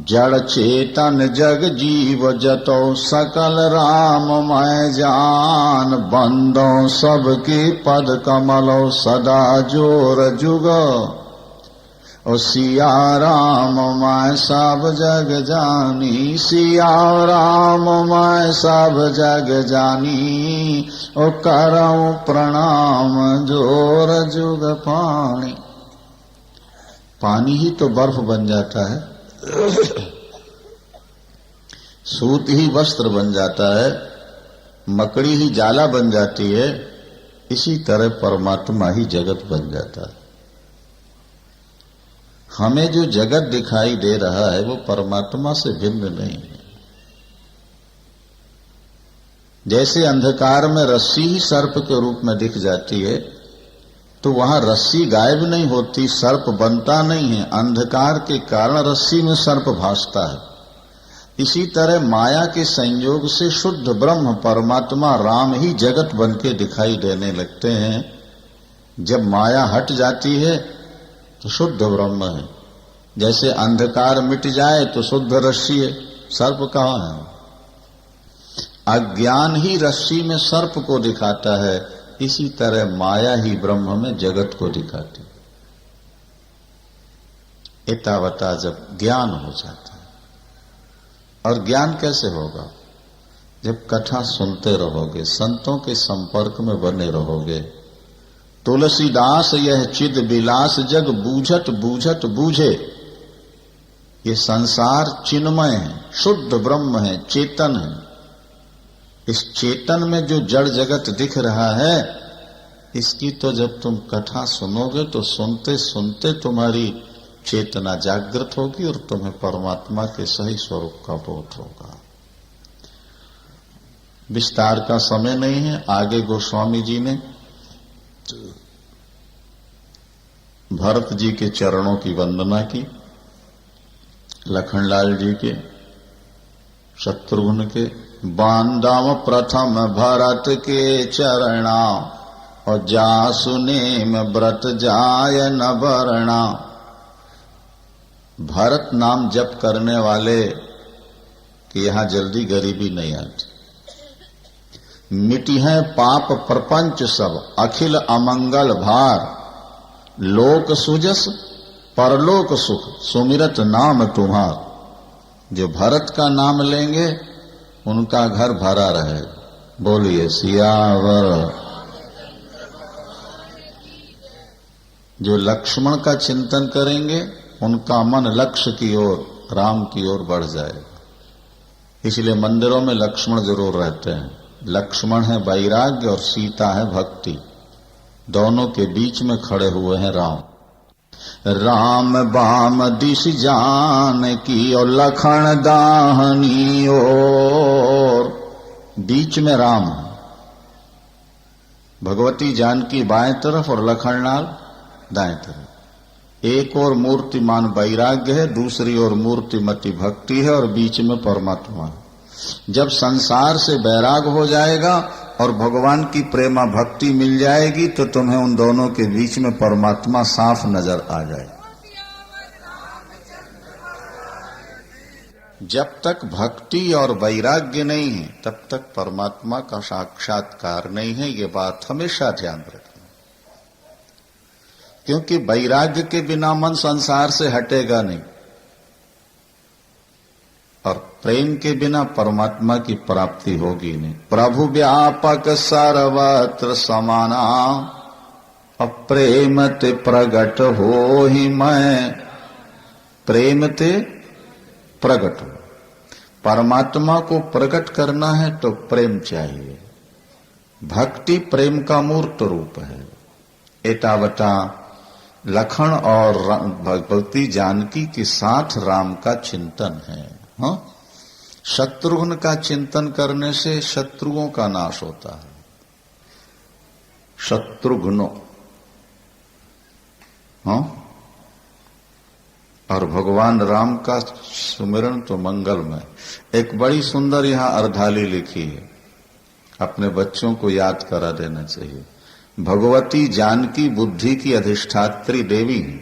जड़ चेतन जग जीव जतो सकल राममय जान, बंदो सबके पद कमलो सदा जोर जुग, ओ सिया राम माय सब जग जानी, सिया राम माय सब जग जानी, ओ करऊं प्रणाम जोर जुग पानी। पानी ही तो बर्फ बन जाता है, सूत ही वस्त्र बन जाता है, मकड़ी ही जाला बन जाती है। इसी तरह परमात्मा ही जगत बन जाता है। हमें जो जगत दिखाई दे रहा है वो परमात्मा से भिन्न नहीं है। जैसे अंधकार में रस्सी ही सर्प के रूप में दिख जाती है, तो वहां रस्सी गायब नहीं होती, सर्प बनता नहीं है। अंधकार के कारण रस्सी में सर्प भासता है। इसी तरह माया के संयोग से शुद्ध ब्रह्म परमात्मा राम ही जगत बन के दिखाई देने लगते हैं। जब माया हट जाती है तो शुद्ध ब्रह्म है। जैसे अंधकार मिट जाए तो शुद्ध रस्सी है, सर्प कहाँ है? अज्ञान ही रस्सी में सर्प को दिखाता है, इसी तरह माया ही ब्रह्म में जगत को दिखाती। एतावता जब ज्ञान हो जाता है, और ज्ञान कैसे होगा? जब कथा सुनते रहोगे, संतों के संपर्क में बने रहोगे। तुलसीदास यह चिद विलास जग बूझत बूझत बूझे। ये संसार चिन्मय है, शुद्ध ब्रह्म है, चेतन है। इस चेतन में जो जड़ जगत दिख रहा है, इसकी तो जब तुम कथा सुनोगे तो सुनते सुनते तुम्हारी चेतना जागृत होगी और तुम्हें परमात्मा के सही स्वरूप का बोध होगा। विस्तार का समय नहीं है। आगे गोस्वामी जी ने भरत जी के चरणों की वंदना की, लखनलाल जी के, शत्रुघ्न के। बांदम प्रथम भरत के चरणा, और जासु नेम व्रत जाय न वर्णा। भरत नाम जप करने वाले कि यहां जल्दी गरीबी नहीं आती। मिटी है पाप प्रपंच सब, अखिल अमंगल भार। लोक सुजस परलोक सुख, सुमिरत नाम तुम्हार। जो भरत का नाम लेंगे उनका घर भरा रहेगा। बोलिए सियावर। जो लक्ष्मण का चिंतन करेंगे उनका मन लक्ष्य की ओर, राम की ओर बढ़ जाएगा। इसलिए मंदिरों में लक्ष्मण जरूर रहते हैं। लक्ष्मण है वैराग्य और सीता है भक्ति। दोनों के बीच में खड़े हुए हैं राम। राम बाम दिश जान की और लखन दाहनी ओर। बीच में राम है, भगवती जानकी बाएं तरफ और लखनलाल दाएं तरफ। एक और मूर्तिमान वैराग्य है, दूसरी ओर मूर्तिमती भक्ति है और बीच में परमात्मा है। जब संसार से वैराग हो जाएगा और भगवान की प्रेमा भक्ति मिल जाएगी तो तुम्हें उन दोनों के बीच में परमात्मा साफ नजर आ जाएगा। जब तक भक्ति और वैराग्य नहीं है तब तक परमात्मा का साक्षात्कार नहीं है। ये बात हमेशा ध्यान रखना, क्योंकि वैराग्य के बिना मन संसार से हटेगा नहीं और प्रेम के बिना परमात्मा की प्राप्ति होगी नहीं। प्रभु व्यापक सर्वत्र समाना, अप्रेम ते प्रगट हो ही मैं। प्रेम ते प्रगट हो। परमात्मा को प्रकट करना है तो प्रेम चाहिए। भक्ति प्रेम का मूर्त रूप है। एतावता लखन और भगवती जानकी के साथ राम का चिंतन है। हाँ? शत्रुघ्न का चिंतन करने से शत्रुओं का नाश होता है। शत्रुघ्नो, हाँ? और भगवान राम का सुमिरन तो मंगलमय। एक बड़ी सुंदर यहां अर्धाली लिखी है, अपने बच्चों को याद करा देना चाहिए। भगवती जानकी बुद्धि की अधिष्ठात्री देवी है।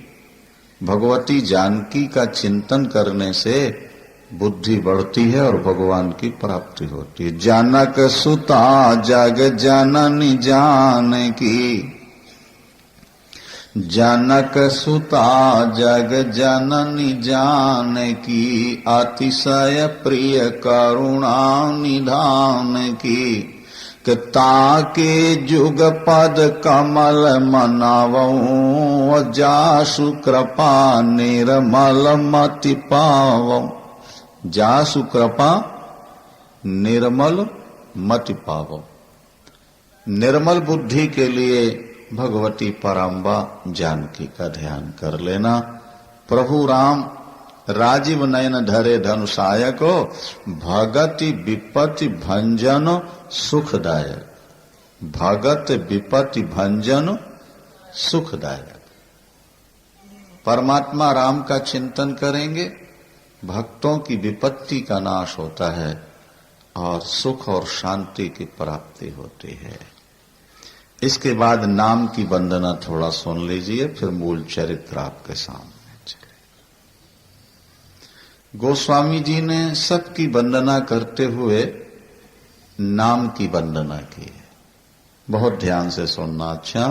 भगवती जानकी का चिंतन करने से बुद्धि बढ़ती है और भगवान की प्राप्ति होती है। जानक सुता जग जननी जानकी, जनक सुता जग जननी जानकी, अतिशय प्रिय करुणा निधान की। ताके जुग पद कमल मनावऊं, जासु कृपा निर्मल मति पावऊं। जासु कृपा निर्मल मति पावो। निर्मल बुद्धि के लिए भगवती पराम्बा जानकी का ध्यान कर लेना। प्रभु राम राजीव नयन धरे धनुषायको, भगति विपत्ति भंजन सुखदायक। भगत विपत्ति भंजन सुखदायक। परमात्मा राम का चिंतन करेंगे, भक्तों की विपत्ति का नाश होता है और सुख और शांति की प्राप्ति होती है। इसके बाद नाम की वंदना थोड़ा सुन लीजिए, फिर मूल चरित्र आपके सामने चले। गोस्वामी जी ने सबकी वंदना करते हुए नाम की वंदना की है। बहुत ध्यान से सुनना। अच्छा।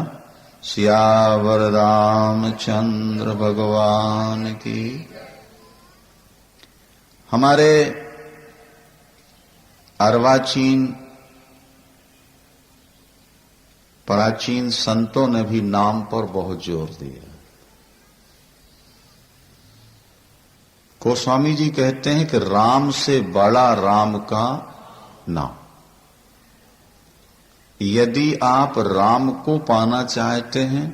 सियावर रामचंद्र भगवान की। हमारे अर्वाचीन प्राचीन संतों ने भी नाम पर बहुत जोर दिया। गोस्वामी जी कहते हैं कि राम से बड़ा राम का नाम। यदि आप राम को पाना चाहते हैं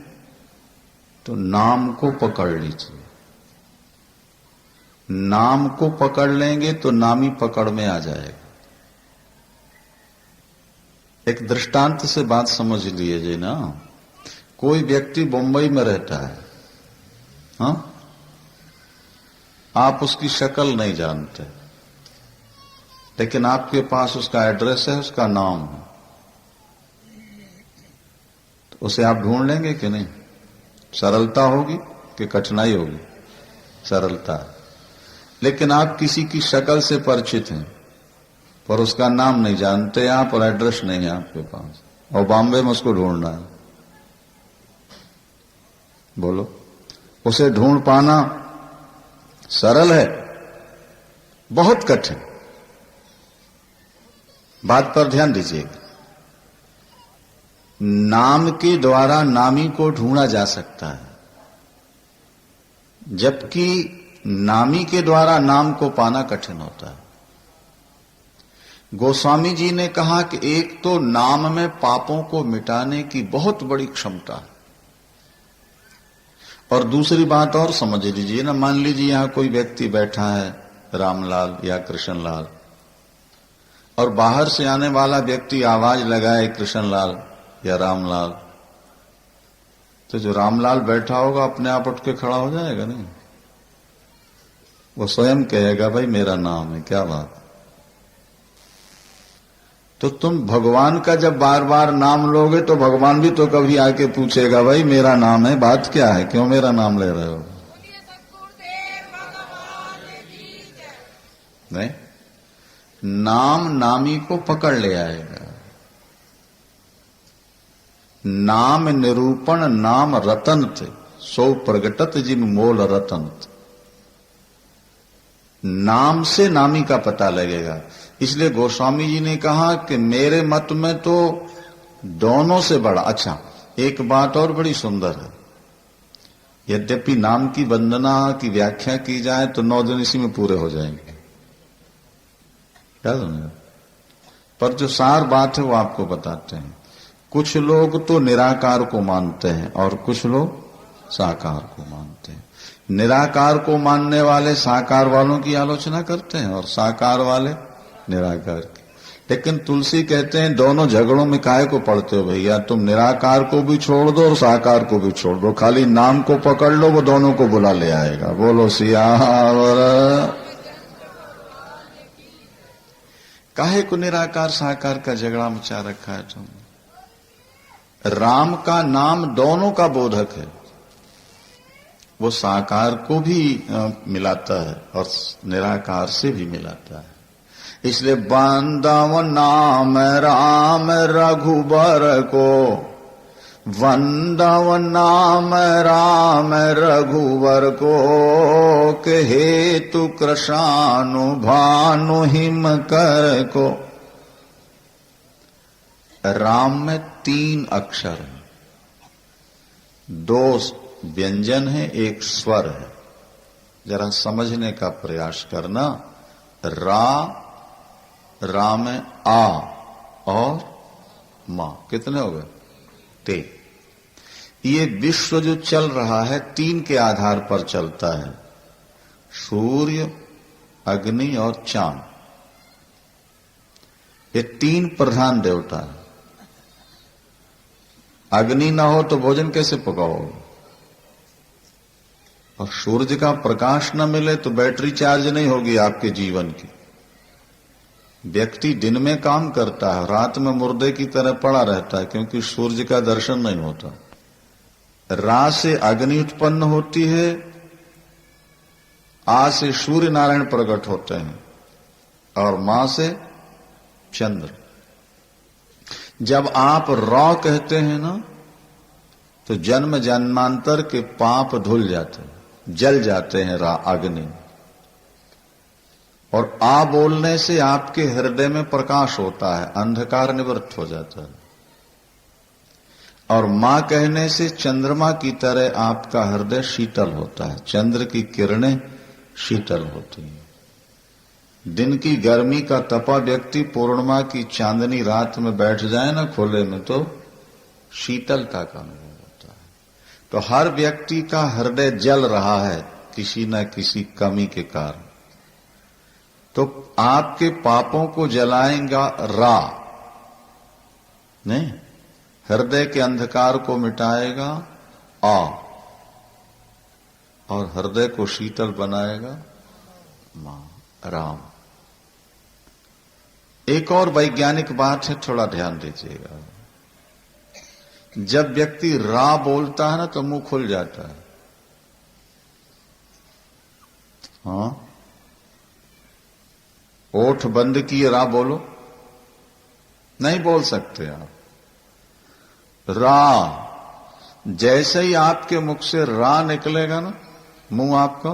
तो नाम को पकड़ लीजिए। नाम को पकड़ लेंगे तो नामी पकड़ में आ जाएगा। एक दृष्टांत से बात समझ लीजिए ना। कोई व्यक्ति मुंबई में रहता है, हाँ? आप उसकी शक्ल नहीं जानते, लेकिन आपके पास उसका एड्रेस है, उसका नाम है। उसे आप ढूंढ लेंगे कि नहीं? सरलता होगी कि कठिनाई होगी? सरलता। लेकिन आप किसी की शक्ल से परिचित हैं पर उसका नाम नहीं जानते आप और एड्रेस नहीं है आपके पास, और बॉम्बे में उसको ढूंढना है। बोलो, उसे ढूंढ पाना सरल है, बहुत कठिन। बात पर ध्यान दीजिएगा। नाम के द्वारा नामी को ढूंढा जा सकता है, जबकि नामी के द्वारा नाम को पाना कठिन होता है। गोस्वामी जी ने कहा कि एक तो नाम में पापों को मिटाने की बहुत बड़ी क्षमता है, और दूसरी बात और समझ लीजिए ना, मान लीजिए यहां कोई व्यक्ति बैठा है, रामलाल या कृष्णलाल, और बाहर से आने वाला व्यक्ति आवाज लगाए कृष्णलाल या रामलाल, तो जो रामलाल बैठा होगा अपने आप उठ के खड़ा हो जाएगा? नहीं, वो स्वयं कहेगा भाई मेरा नाम है। क्या बात। तो तुम भगवान का जब बार बार नाम लोगे तो भगवान भी तो कभी आके पूछेगा भाई मेरा नाम है, बात क्या है, क्यों मेरा नाम ले रहे हो? नहीं, नाम नामी को पकड़ ले आएगा। नाम निरूपण नाम रतन थे, सो प्रगटत जिन मोल रतन थे। नाम से नामी का पता लगेगा। इसलिए गोस्वामी जी ने कहा कि मेरे मत में तो दोनों से बड़ा। अच्छा, एक बात और बड़ी सुंदर है। यद्यपि नाम की वंदना की व्याख्या की जाए तो 9 दिन इसी में पूरे हो जाएंगे, क्या समझे? पर जो सार बात है वो आपको बताते हैं। कुछ लोग तो निराकार को मानते हैं और कुछ लोग साकार को मानते हैं। निराकार को मानने वाले साकार वालों की आलोचना करते हैं और साकार वाले निराकार की। लेकिन तुलसी कहते हैं दोनों झगड़ों में काहे को पड़ते हो भैया, तुम निराकार को भी छोड़ दो और साकार को भी छोड़ दो, खाली नाम को पकड़ लो, वो दोनों को बुला ले आएगा। बोलो सियावर। काहे को निराकार साकार का झगड़ा मचा रखा है तुम? राम का नाम दोनों का बोधक है, वो साकार को भी मिलाता है और निराकार से भी मिलाता है। इसलिए वंदव नाम राम रघुबर को, वंदव नाम राम रघुवर को, के हेतु कृशानु भानु हिम कर को। राम में 3 अक्षर हैं, 2 व्यंजन है, 1 स्वर है। जरा समझने का प्रयास करना। रा में आ और मां, कितने हो गए? 3। ये विश्व जो चल रहा है 3 के आधार पर चलता है, सूर्य, अग्नि और चांद। ये 3 प्रधान देवता है। अग्नि ना हो तो भोजन कैसे पकाओगे? और सूर्य का प्रकाश न मिले तो बैटरी चार्ज नहीं होगी आपके जीवन की। व्यक्ति दिन में काम करता है, रात में मुर्दे की तरह पड़ा रहता है, क्योंकि सूर्य का दर्शन नहीं होता। रा से अग्नि उत्पन्न होती है, आ से सूर्य नारायण प्रकट होते हैं, और मां से चंद्र। जब आप रॉ कहते हैं ना, तो जन्म जन्मांतर के पाप धुल जाते हैं, जल जाते हैं रा अग्नि। और आ बोलने से आपके हृदय में प्रकाश होता है, अंधकार निवृत्त हो जाता है। और मां कहने से चंद्रमा की तरह आपका हृदय शीतल होता है, चंद्र की किरणें शीतल होती हैं। दिन की गर्मी का तपा व्यक्ति पूर्णिमा की चांदनी रात में बैठ जाए ना खुले में, तो शीतलता का अनुभव होता है। तो हर व्यक्ति का हृदय जल रहा है किसी न किसी कमी के कारण। तो आपके पापों को जलाएगा रा, नहीं, हृदय के अंधकार को मिटाएगा आ, और हृदय को शीतल बनाएगा मां, राम। एक और वैज्ञानिक बात है, थोड़ा ध्यान दीजिएगा। जब व्यक्ति रा बोलता है ना तो मुंह खुल जाता है। हाँ, ओठ बंद किए रा बोलो, नहीं बोल सकते आप। रा, जैसे ही आपके मुख से रा निकलेगा ना, मुंह आपका,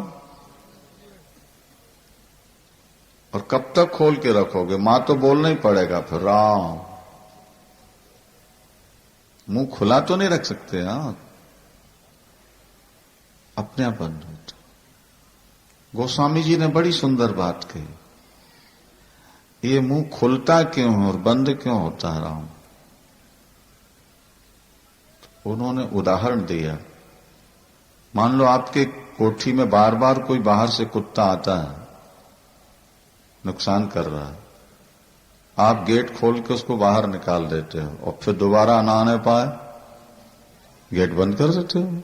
और कब तक खोल के रखोगे? मां तो बोलना ही पड़ेगा फिर राम। मुंह खुला तो नहीं रख सकते आप, अपने आप बंद होता। गोस्वामी जी ने बड़ी सुंदर बात कही, ये मुंह खुलता क्यों है और बंद क्यों होता है राम? उन्होंने उदाहरण दिया। मान लो आपके कोठी में बार बार कोई बाहर से कुत्ता आता है, नुकसान कर रहा है, आप गेट खोल के उसको बाहर निकाल देते हो और फिर दोबारा ना आने पाए गेट बंद कर देते हो।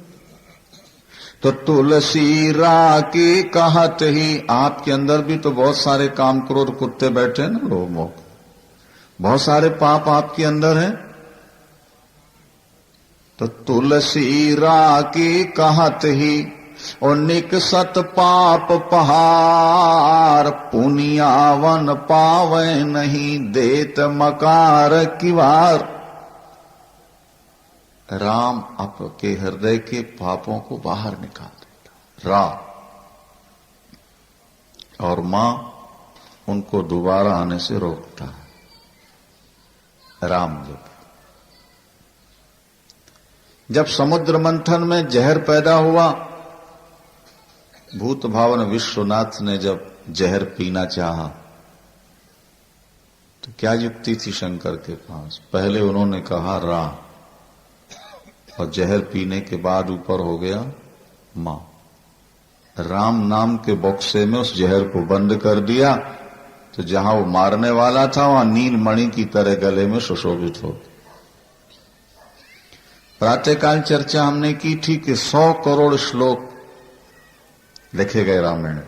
तो तुलसी रा की कहत ही, आपके अंदर भी तो बहुत सारे काम क्रोध कुत्ते बैठे हैं ना, लोग बहुत सारे पाप आपके अंदर हैं। तो तुलसी रा की कहत ही, और निकसत पाप पहार, पुनियावन पावे नहीं, देत मकार किवार। राम आपके हृदय के पापों को बाहर निकाल देता रा, और मां उनको दोबारा आने से रोकता है। राम जब समुद्र मंथन में जहर पैदा हुआ, भूत भावन विश्वनाथ ने जब जहर पीना चाहा तो क्या युक्ति थी शंकर के पास? पहले उन्होंने कहा रा, और जहर पीने के बाद ऊपर हो गया मां। राम नाम के बक्से में उस जहर को बंद कर दिया, तो जहां वो मारने वाला था वहां नील मणि की तरह गले में सुशोभित हो। प्रातःकाल चर्चा हमने की थी कि 100 करोड़ श्लोक लिखे गए रामायण।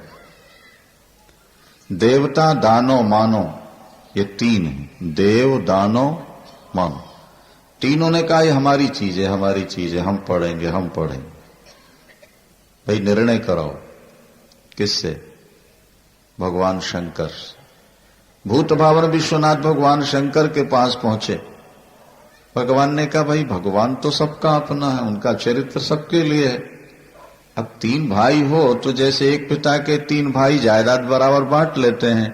देवता दानो मानो, ये तीन है, देव दानो मानो। तीनों ने कहा ये हमारी चीज है, हमारी चीज है, हम पढ़ेंगे, हम पढ़ेंगे। भाई निर्णय कराओ, किससे? भगवान शंकर से। भूत भावन विश्वनाथ भगवान शंकर के पास पहुंचे। भगवान ने कहा भाई भगवान तो सबका अपना है, उनका चरित्र सबके लिए है। अब 3 भाई हो तो जैसे एक पिता के 3 भाई जायदाद बराबर बांट लेते हैं,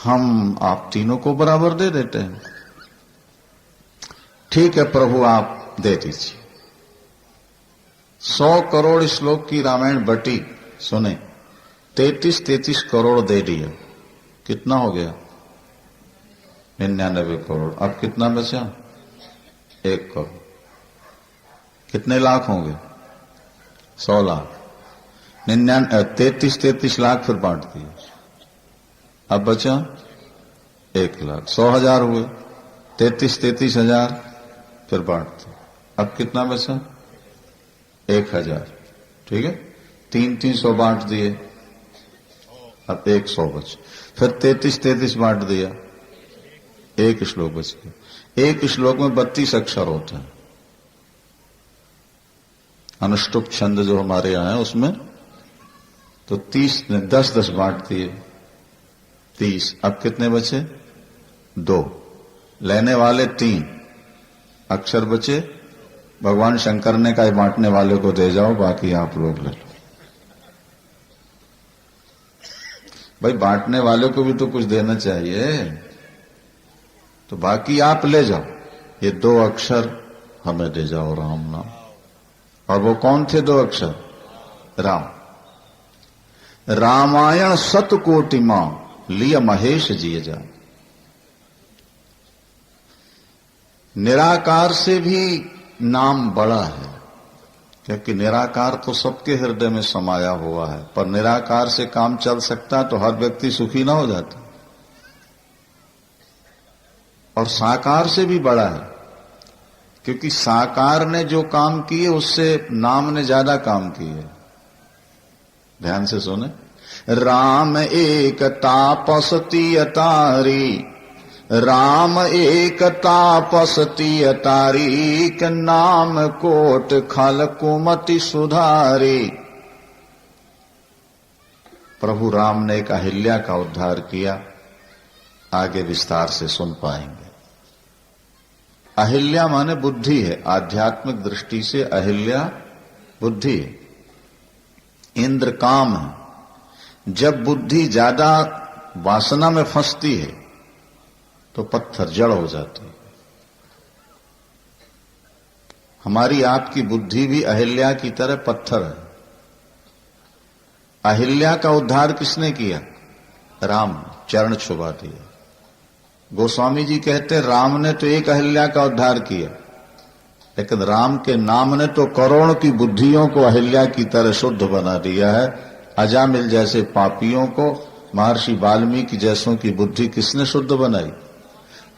हम आप तीनों को बराबर दे देते हैं। ठीक है प्रभु, आप दे दीजिए। 100 करोड़ श्लोक की रामायण बटी, सुने, 33 करोड़ दे दिए। कितना हो गया? 99 करोड़। अब कितना बचा? 1 करोड़। कितने लाख होंगे? 100 लाख। 33 लाख फिर बांट दिए। अब बचा 1 लाख। 100,000 हुए, 33 हजार फिर बांट दिए। अब कितना बचा? 1,000। ठीक है, 300 बांट दिए, अब 100 बचे। फिर 33 बांट दिया, 1 श्लोक बच गया। 1 श्लोक में 32 अक्षर होते हैं। अनुष्टुप छंद जो हमारे यहां है उसमें तो 30 ने 10 बांट दिए, 30। अब कितने बचे? 2। लेने वाले 3 अक्षर बचे। भगवान शंकर ने कहा बांटने वाले को दे जाओ, बाकी आप लोग ले लो। भाई बांटने वाले को भी तो कुछ देना चाहिए, तो बाकी आप ले जाओ, ये 2 अक्षर हमें दे जाओ, राम नाम। और वो कौन थे 2 अक्षर? राम। रामायण सतकोटि मां लिय महेश जिय जा। निराकार से भी नाम बड़ा है, क्योंकि निराकार तो सबके हृदय में समाया हुआ है। पर निराकार से काम चल सकता तो हर व्यक्ति सुखी ना हो जाता। और साकार से भी बड़ा है, क्योंकि साकार ने जो काम किए उससे नाम ने ज्यादा काम किए। ध्यान से सुने। राम एक तापस तिय तारी, राम एक तापस तिय तारीक, नाम कोट खल कुमति सुधारी। प्रभु राम ने एक अहिल्या का उद्धार किया, आगे विस्तार से सुन पाएंगे। अहिल्या माने बुद्धि है, आध्यात्मिक दृष्टि से अहिल्या बुद्धि है, इंद्र काम है। जब बुद्धि ज्यादा वासना में फंसती है तो पत्थर जड़ हो जाती है। हमारी आपकी बुद्धि भी अहिल्या की तरह पत्थर है। अहिल्या का उद्धार किसने किया? राम, चरण छुपा दिया। गोस्वामी जी कहते राम ने तो एक अहिल्या का उद्धार किया, लेकिन राम के नाम ने तो करोड़ों की बुद्धियों को अहिल्या की तरह शुद्ध बना दिया है। अजामिल जैसे पापियों को महर्षि वाल्मीकि जैसों की बुद्धि किसने शुद्ध बनाई?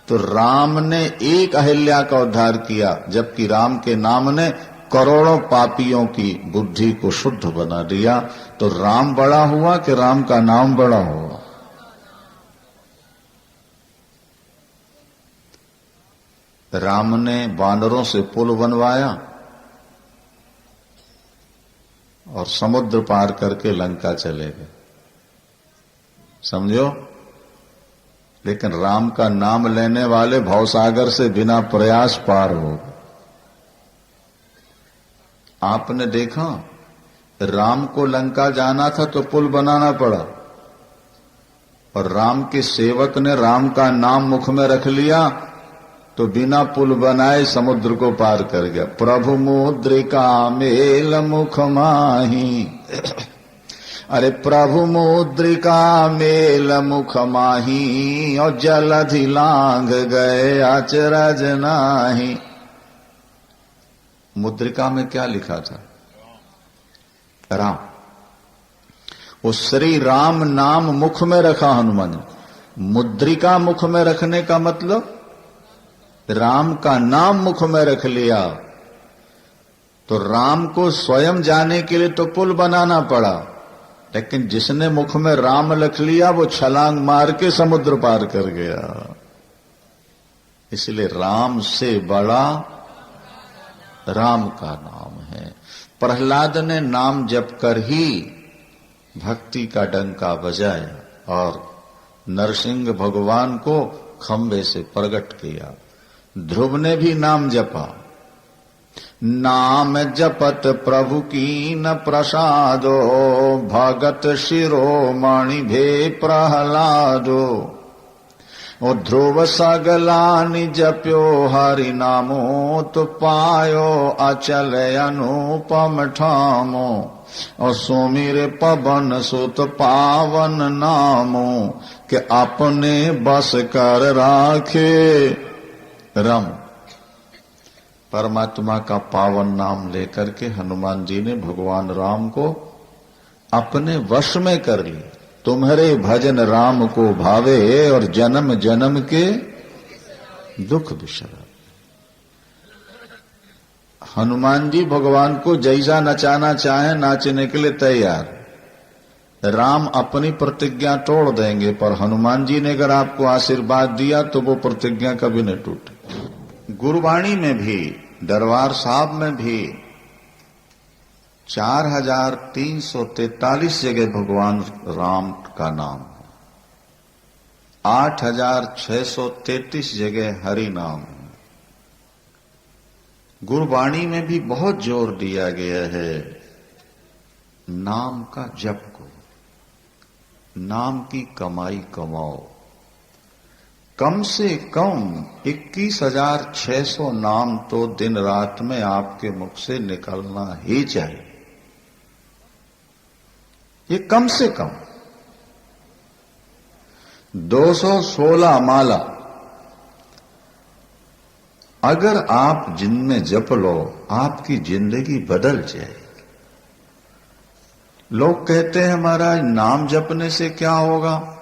तो राम ने एक अहिल्या का उद्धार किया, जबकि राम के नाम ने करोड़ों पापियों की बुद्धि को शुद्ध बना दिया। तो राम बड़ा हुआ कि राम का नाम बड़ा हुआ? राम ने वानरों से पुल बनवाया और समुद्र पार करके लंका चले गए, समझो। लेकिन राम का नाम लेने वाले भवसागर से बिना प्रयास पार हो गए। आपने देखा, राम को लंका जाना था तो पुल बनाना पड़ा, और राम के सेवक ने राम का नाम मुख में रख लिया तो बिना पुल बनाए समुद्र को पार कर गया। प्रभु मुद्रिका मेल मुख माही, अरे प्रभु मुद्रिका मेल मुख माही, और जलधि लांघ गए अचरज नाही। मुद्रिका में क्या लिखा था? राम। वो श्री राम नाम मुख में रखा हनुमान ने। मुद्रिका मुख में रखने का मतलब राम का नाम मुख में रख लिया। तो राम को स्वयं जाने के लिए तो पुल बनाना पड़ा, लेकिन जिसने मुख में राम रख लिया वो छलांग मार के समुद्र पार कर गया। इसलिए राम से बड़ा राम का नाम है। प्रहलाद ने नाम जप कर ही भक्ति का डंका बजाया और नरसिंह भगवान को खंबे से प्रकट किया। ध्रुव ने भी नाम जपा। नाम जपत प्रभु की न प्रसादो, भगत शिरोमणि भे प्रहलादो। ओ ध्रुव सगलानि जप्यो हरि नामो, तो पायो अचल अनुपम ठामो। और सुमिर पवन सुत पावन नामो, के अपने बस कर राखे राम। परमात्मा का पावन नाम लेकर के हनुमान जी ने भगवान राम को अपने वश में कर लिया। तुम्हारे भजन राम को भावे, और जन्म जन्म के दुख बिसरा। हनुमान जी भगवान को जैसा नचाना चाहे नाचने के लिए तैयार। राम अपनी प्रतिज्ञा तोड़ देंगे, पर हनुमान जी ने अगर आपको आशीर्वाद दिया तो वो प्रतिज्ञा कभी नहीं टूटे। गुरबाणी में भी, दरबार साहब में भी 4343 जगह भगवान राम का नाम है। 8633 जगह हरि नाम है। गुरबाणी में भी बहुत जोर दिया गया है नाम का जप को। नाम की कमाई कमाओ। कम से कम 21,600 नाम तो दिन रात में आपके मुख से निकलना ही चाहिए। ये कम से कम 216 माला अगर आप जिनमें जप लो, आपकी जिंदगी बदल जाएगी। लोग कहते हैं महाराज नाम जपने से क्या होगा?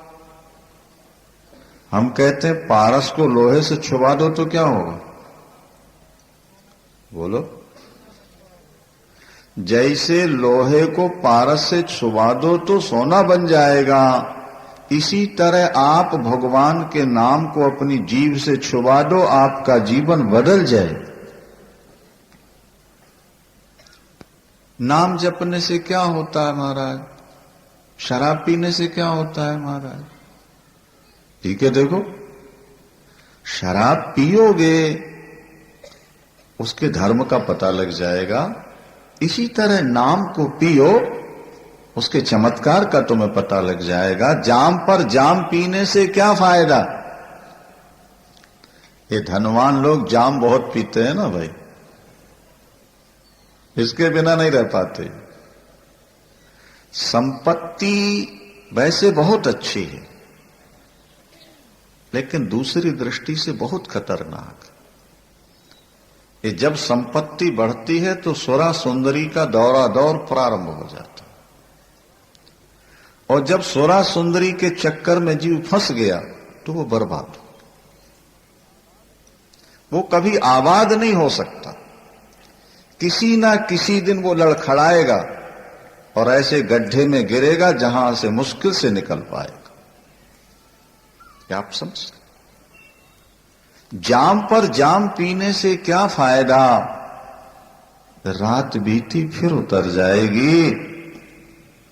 हम कहते हैं पारस को लोहे से छुपा दो तो क्या होगा? बोलो। जैसे लोहे को पारस से छुपा दो तो सोना बन जाएगा, इसी तरह आप भगवान के नाम को अपनी जीभ से छुपा दो, आपका जीवन बदल जाए। नाम जपने से क्या होता है महाराज? शराब पीने से क्या होता है महाराज? ठीक है, देखो, शराब पियोगे उसके धर्म का पता लग जाएगा। इसी तरह नाम को पियो, उसके चमत्कार का तुम्हें पता लग जाएगा। जाम पर जाम पीने से क्या फायदा? ये धनवान लोग जाम बहुत पीते हैं ना भाई, इसके बिना नहीं रह पाते। संपत्ति वैसे बहुत अच्छी है, लेकिन दूसरी दृष्टि से बहुत खतरनाक। ये जब संपत्ति बढ़ती है तो स्वरा सुंदरी का दौरा दौर प्रारंभ हो जाता है, और जब स्वरा सुंदरी के चक्कर में जीव फंस गया तो वो बर्बाद हो, वो कभी आबाद नहीं हो सकता। किसी ना किसी दिन वो लड़खड़ाएगा और ऐसे गड्ढे में गिरेगा जहां से मुश्किल से निकल पाएगा। क्या आप समझ? जाम पर जाम पीने से क्या फायदा? रात बीती फिर उतर जाएगी।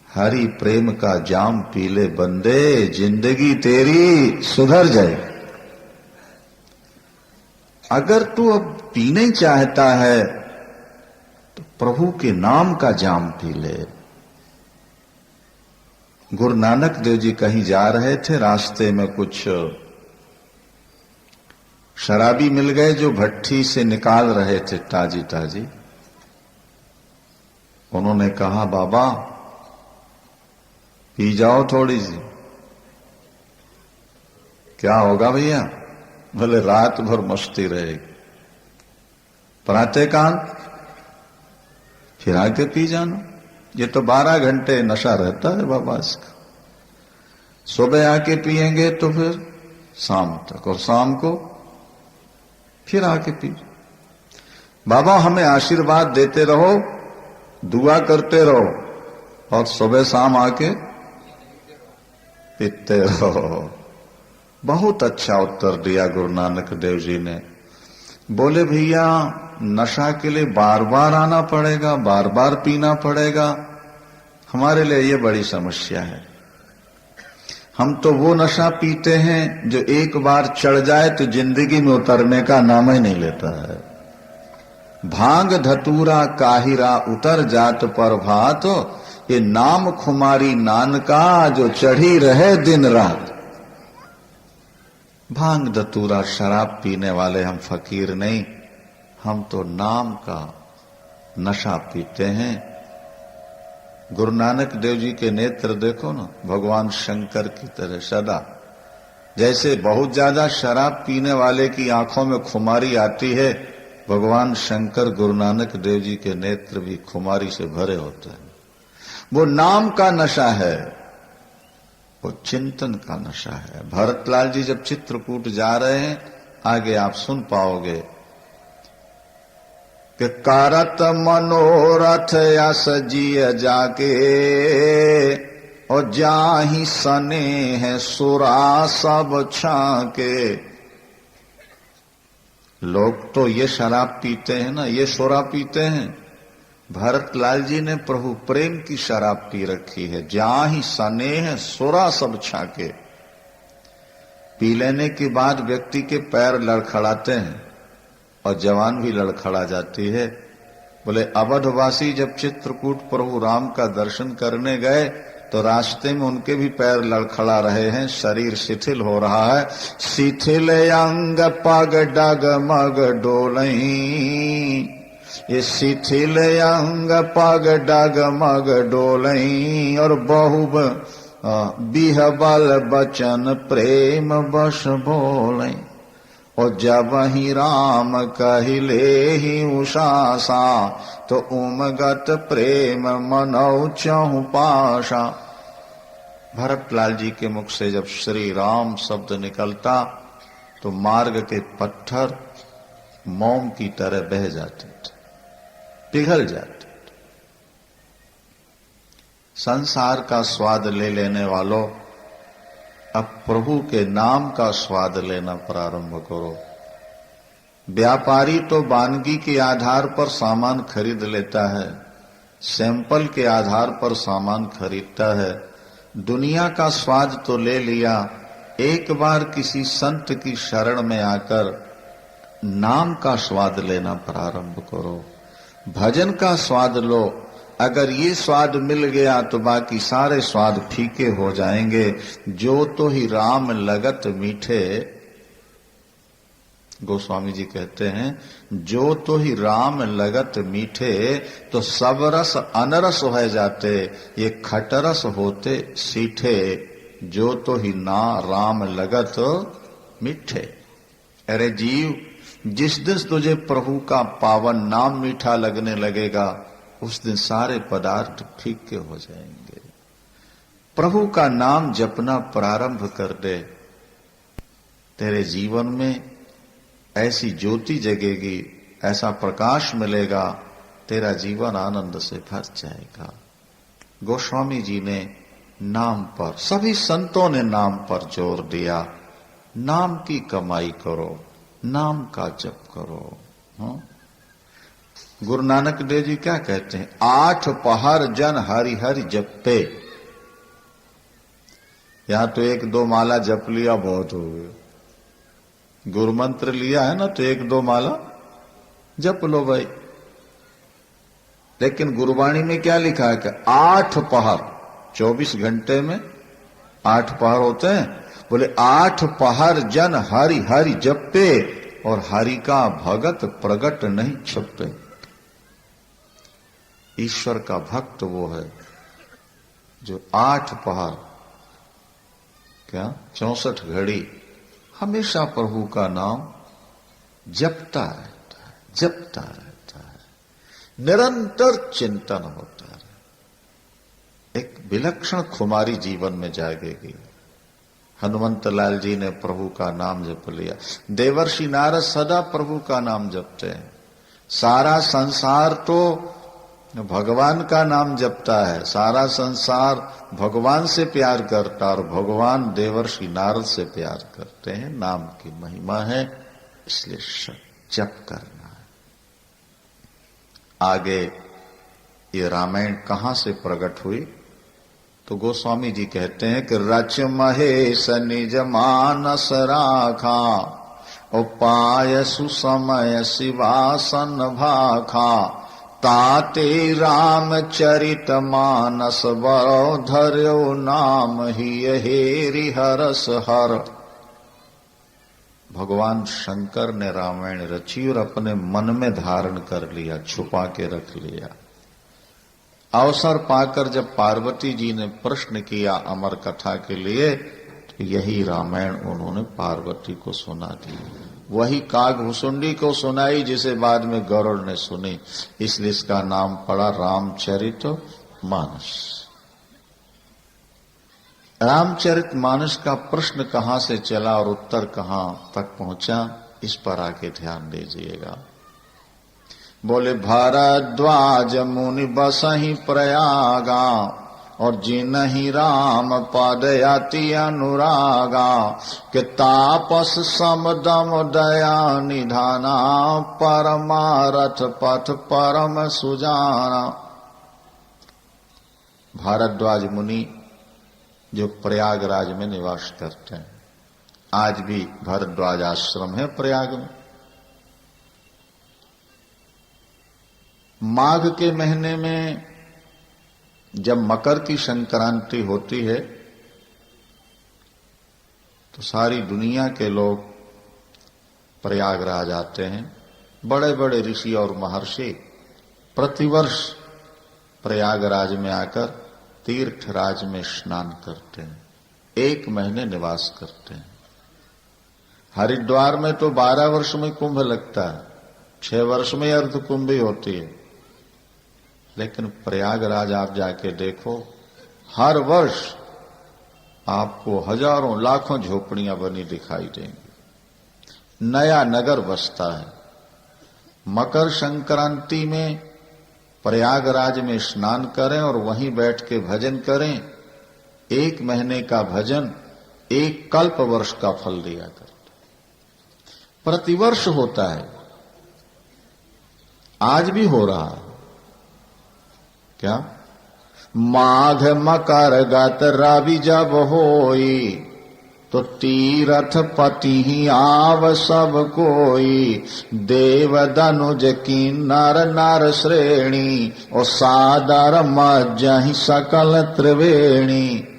हरि प्रेम का जाम पी ले बंदे, जिंदगी तेरी सुधर जाएगी। अगर तू अब पीने चाहता है तो प्रभु के नाम का जाम पी ले। गुरु नानक देव जी कहीं जा रहे थे, रास्ते में कुछ शराबी मिल गए जो भट्ठी से निकाल रहे थे ताजी ताजी। उन्होंने कहा, बाबा पी जाओ थोड़ी सी। क्या होगा भैया? बोले रात भर मस्ती रहेगी, प्रातःकाल फिर आके पी जाना। ये तो 12 घंटे नशा रहता है बाबा इसका। सुबह आके पिएंगे तो फिर शाम तक, और शाम को फिर आके पी। बाबा हमें आशीर्वाद देते रहो, दुआ करते रहो, और सुबह शाम आके पीते रहो। बहुत अच्छा उत्तर दिया गुरु नानक देव जी ने। बोले भैया नशा के लिए बार बार आना पड़ेगा, बार बार पीना पड़ेगा, हमारे लिए ये बड़ी समस्या है। हम तो वो नशा पीते हैं जो एक बार चढ़ जाए तो जिंदगी में उतरने का नाम ही नहीं लेता है। भांग धतूरा काहिरा उतर जात पर भात, ये नाम खुमारी नानका जो चढ़ी रहे दिन रात। भांग धतूरा शराब पीने वाले हम फकीर नहीं, हम तो नाम का नशा पीते हैं। गुरु नानक देव जी के नेत्र देखो ना, भगवान शंकर की तरह सदा। जैसे बहुत ज्यादा शराब पीने वाले की आंखों में खुमारी आती है, भगवान शंकर गुरु नानक देव जी के नेत्र भी खुमारी से भरे होते हैं। वो नाम का नशा है, वो चिंतन का नशा है। भरतलाल जी जब चित्रकूट जा रहे हैं, आगे आप सुन पाओगे कि कारत मनोरथ या सजिय जाके, और जाहि सने है सुरा सब छाके। लोग तो ये शराब पीते हैं ना, ये शोरा पीते हैं। भरतलाल जी ने प्रभु प्रेम की शराब पी रखी है। जाहि सने है सुरा सब छाके। पी लेने के बाद व्यक्ति के पैर लड़खड़ाते हैं और जवान भी लड़खड़ा जाती है। बोले अवधवासी जब चित्रकूट प्रभु राम का दर्शन करने गए तो रास्ते में उनके भी पैर लड़खड़ा रहे हैं, शरीर शिथिल हो रहा है। शिथिल अंग पग डगमग डोलई, ये शिथिल अंग पग डगमग डोलई, और बहु बिहबल बचन प्रेम बस बोलई। और जब ही राम कहिले ही उषासा, तो उमगत प्रेम मनौ चहु पाशा। भरतलाल जी के मुख से जब श्री राम शब्द निकलता तो मार्ग के पत्थर मोम की तरह बह जाते थे, पिघल जाते। संसार का स्वाद ले लेने वालों, अब प्रभु के नाम का स्वाद लेना प्रारंभ करो। व्यापारी तो वानगी के आधार पर सामान खरीद लेता है, सैंपल के आधार पर सामान खरीदता है। दुनिया का स्वाद तो ले लिया, एक बार किसी संत की शरण में आकर नाम का स्वाद लेना प्रारंभ करो, भजन का स्वाद लो। अगर ये स्वाद मिल गया तो बाकी सारे स्वाद फीके हो जाएंगे। जो तो ही राम लगत मीठे, गोस्वामी जी कहते हैं, जो तो ही राम लगत मीठे, तो सब रस अनरस हो जाते, ये खटरस होते सीठे। जो तो ही ना राम लगत मीठे। अरे जीव, जिस दिन तुझे प्रभु का पावन नाम मीठा लगने लगेगा, उस दिन सारे पदार्थ फीके हो जाएंगे। प्रभु का नाम जपना प्रारंभ कर दे, तेरे जीवन में ऐसी ज्योति जगेगी, ऐसा प्रकाश मिलेगा, तेरा जीवन आनंद से भर जाएगा। गोस्वामी जी ने नाम पर, सभी संतों ने नाम पर जोर दिया। नाम की कमाई करो, नाम का जप करो। गुरु नानक देव जी क्या कहते हैं? 8 पहर जन हरि हरि जपते। यहां तो 1-2 माला जप लिया बहुत हो गया। गुरु मंत्र लिया है ना, तो 1-2 माला जप लो भाई। लेकिन गुरुवाणी में क्या लिखा है कि 8 पहर, 24 घंटे में 8 पहर होते हैं। बोले 8 पहर जन हरि हरि जपे, और हरि का भगत प्रगट नहीं छपे। ईश्वर का भक्त वो है जो 8 पहर, क्या 64 घड़ी हमेशा प्रभु का नाम जपता रहता है, जपता रहता है, निरंतर चिंतन होता है। एक विलक्षण खुमारी जीवन में जागेगी। हनुमंत लाल जी ने प्रभु का नाम जप लिया। देवर्षि नारद सदा प्रभु का नाम जपते हैं। सारा संसार तो भगवान का नाम जपता है, सारा संसार भगवान से प्यार करता, और भगवान देवर्षि नारद से प्यार करते हैं। नाम की महिमा है, इसलिए जप करना है। आगे ये रामायण कहां से प्रकट हुई? तो गोस्वामी जी कहते हैं कि रच महेश निज मानस राखा, उपाय सुसमय शिवासन भाखा, ताते रामचरित मानस बरो धर्यो नाम ही हेरि हरस हर। भगवान शंकर ने रामायण रची और अपने मन में धारण कर लिया, छुपा के रख लिया। अवसर पाकर जब पार्वती जी ने प्रश्न किया अमर कथा के लिए, तो यही रामायण उन्होंने पार्वती को सुना दी। वही कागभुसुंडी को सुनाई जिसे बाद में गरुड़ ने सुनी, इसलिए इसका नाम पड़ा रामचरित मानस। रामचरित मानस का प्रश्न कहां से चला और उत्तर कहां तक पहुंचा, इस पर आके ध्यान दीजिएगा। बोले भारद्वाज मुनि बसहि प्रयागा, और जिनहि राम पद अति अनुरागा, कि तापस समदम दया निधाना, परमारथ पथ परम सुजाना। भारद्वाज मुनि जो प्रयागराज में निवास करते हैं, आज भी भारद्वाज आश्रम है प्रयाग में। माघ के महीने में जब मकर की संक्रांति होती है, तो सारी दुनिया के लोग प्रयागराज आते हैं। बड़े बड़े ऋषि और महर्षि प्रतिवर्ष प्रयागराज में आकर तीर्थराज में स्नान करते हैं, 1 महीने निवास करते हैं। हरिद्वार में तो 12 वर्ष में कुंभ लगता है, 6 वर्ष में अर्ध कुंभ ही होती है। लेकिन प्रयागराज आप जाके देखो, हर वर्ष आपको हजारों लाखों झोपड़ियां बनी दिखाई देंगी, नया नगर बसता है। मकर संक्रांति में प्रयागराज में स्नान करें और वहीं बैठ के भजन करें। 1 महीने का भजन एक कल्प वर्ष का फल दिया करते। प्रतिवर्ष होता है, आज भी हो रहा है। क्या? माघ मकर गत रवि जब होई, तो तीरथ पति आव सब कोई। देव दनुज की नर नर श्रेणी, और सादर मज्जहि सकल त्रिवेणी।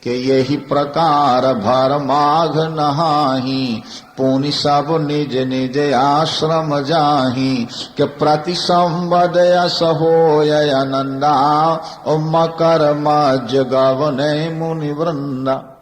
के यही प्रकार भर माघ नहाही, पुनि सब निज निज आश्रम जाही। के प्रति संवद यस होय आनंदा, और मकर मज्ज गवने मुनि वृंदा।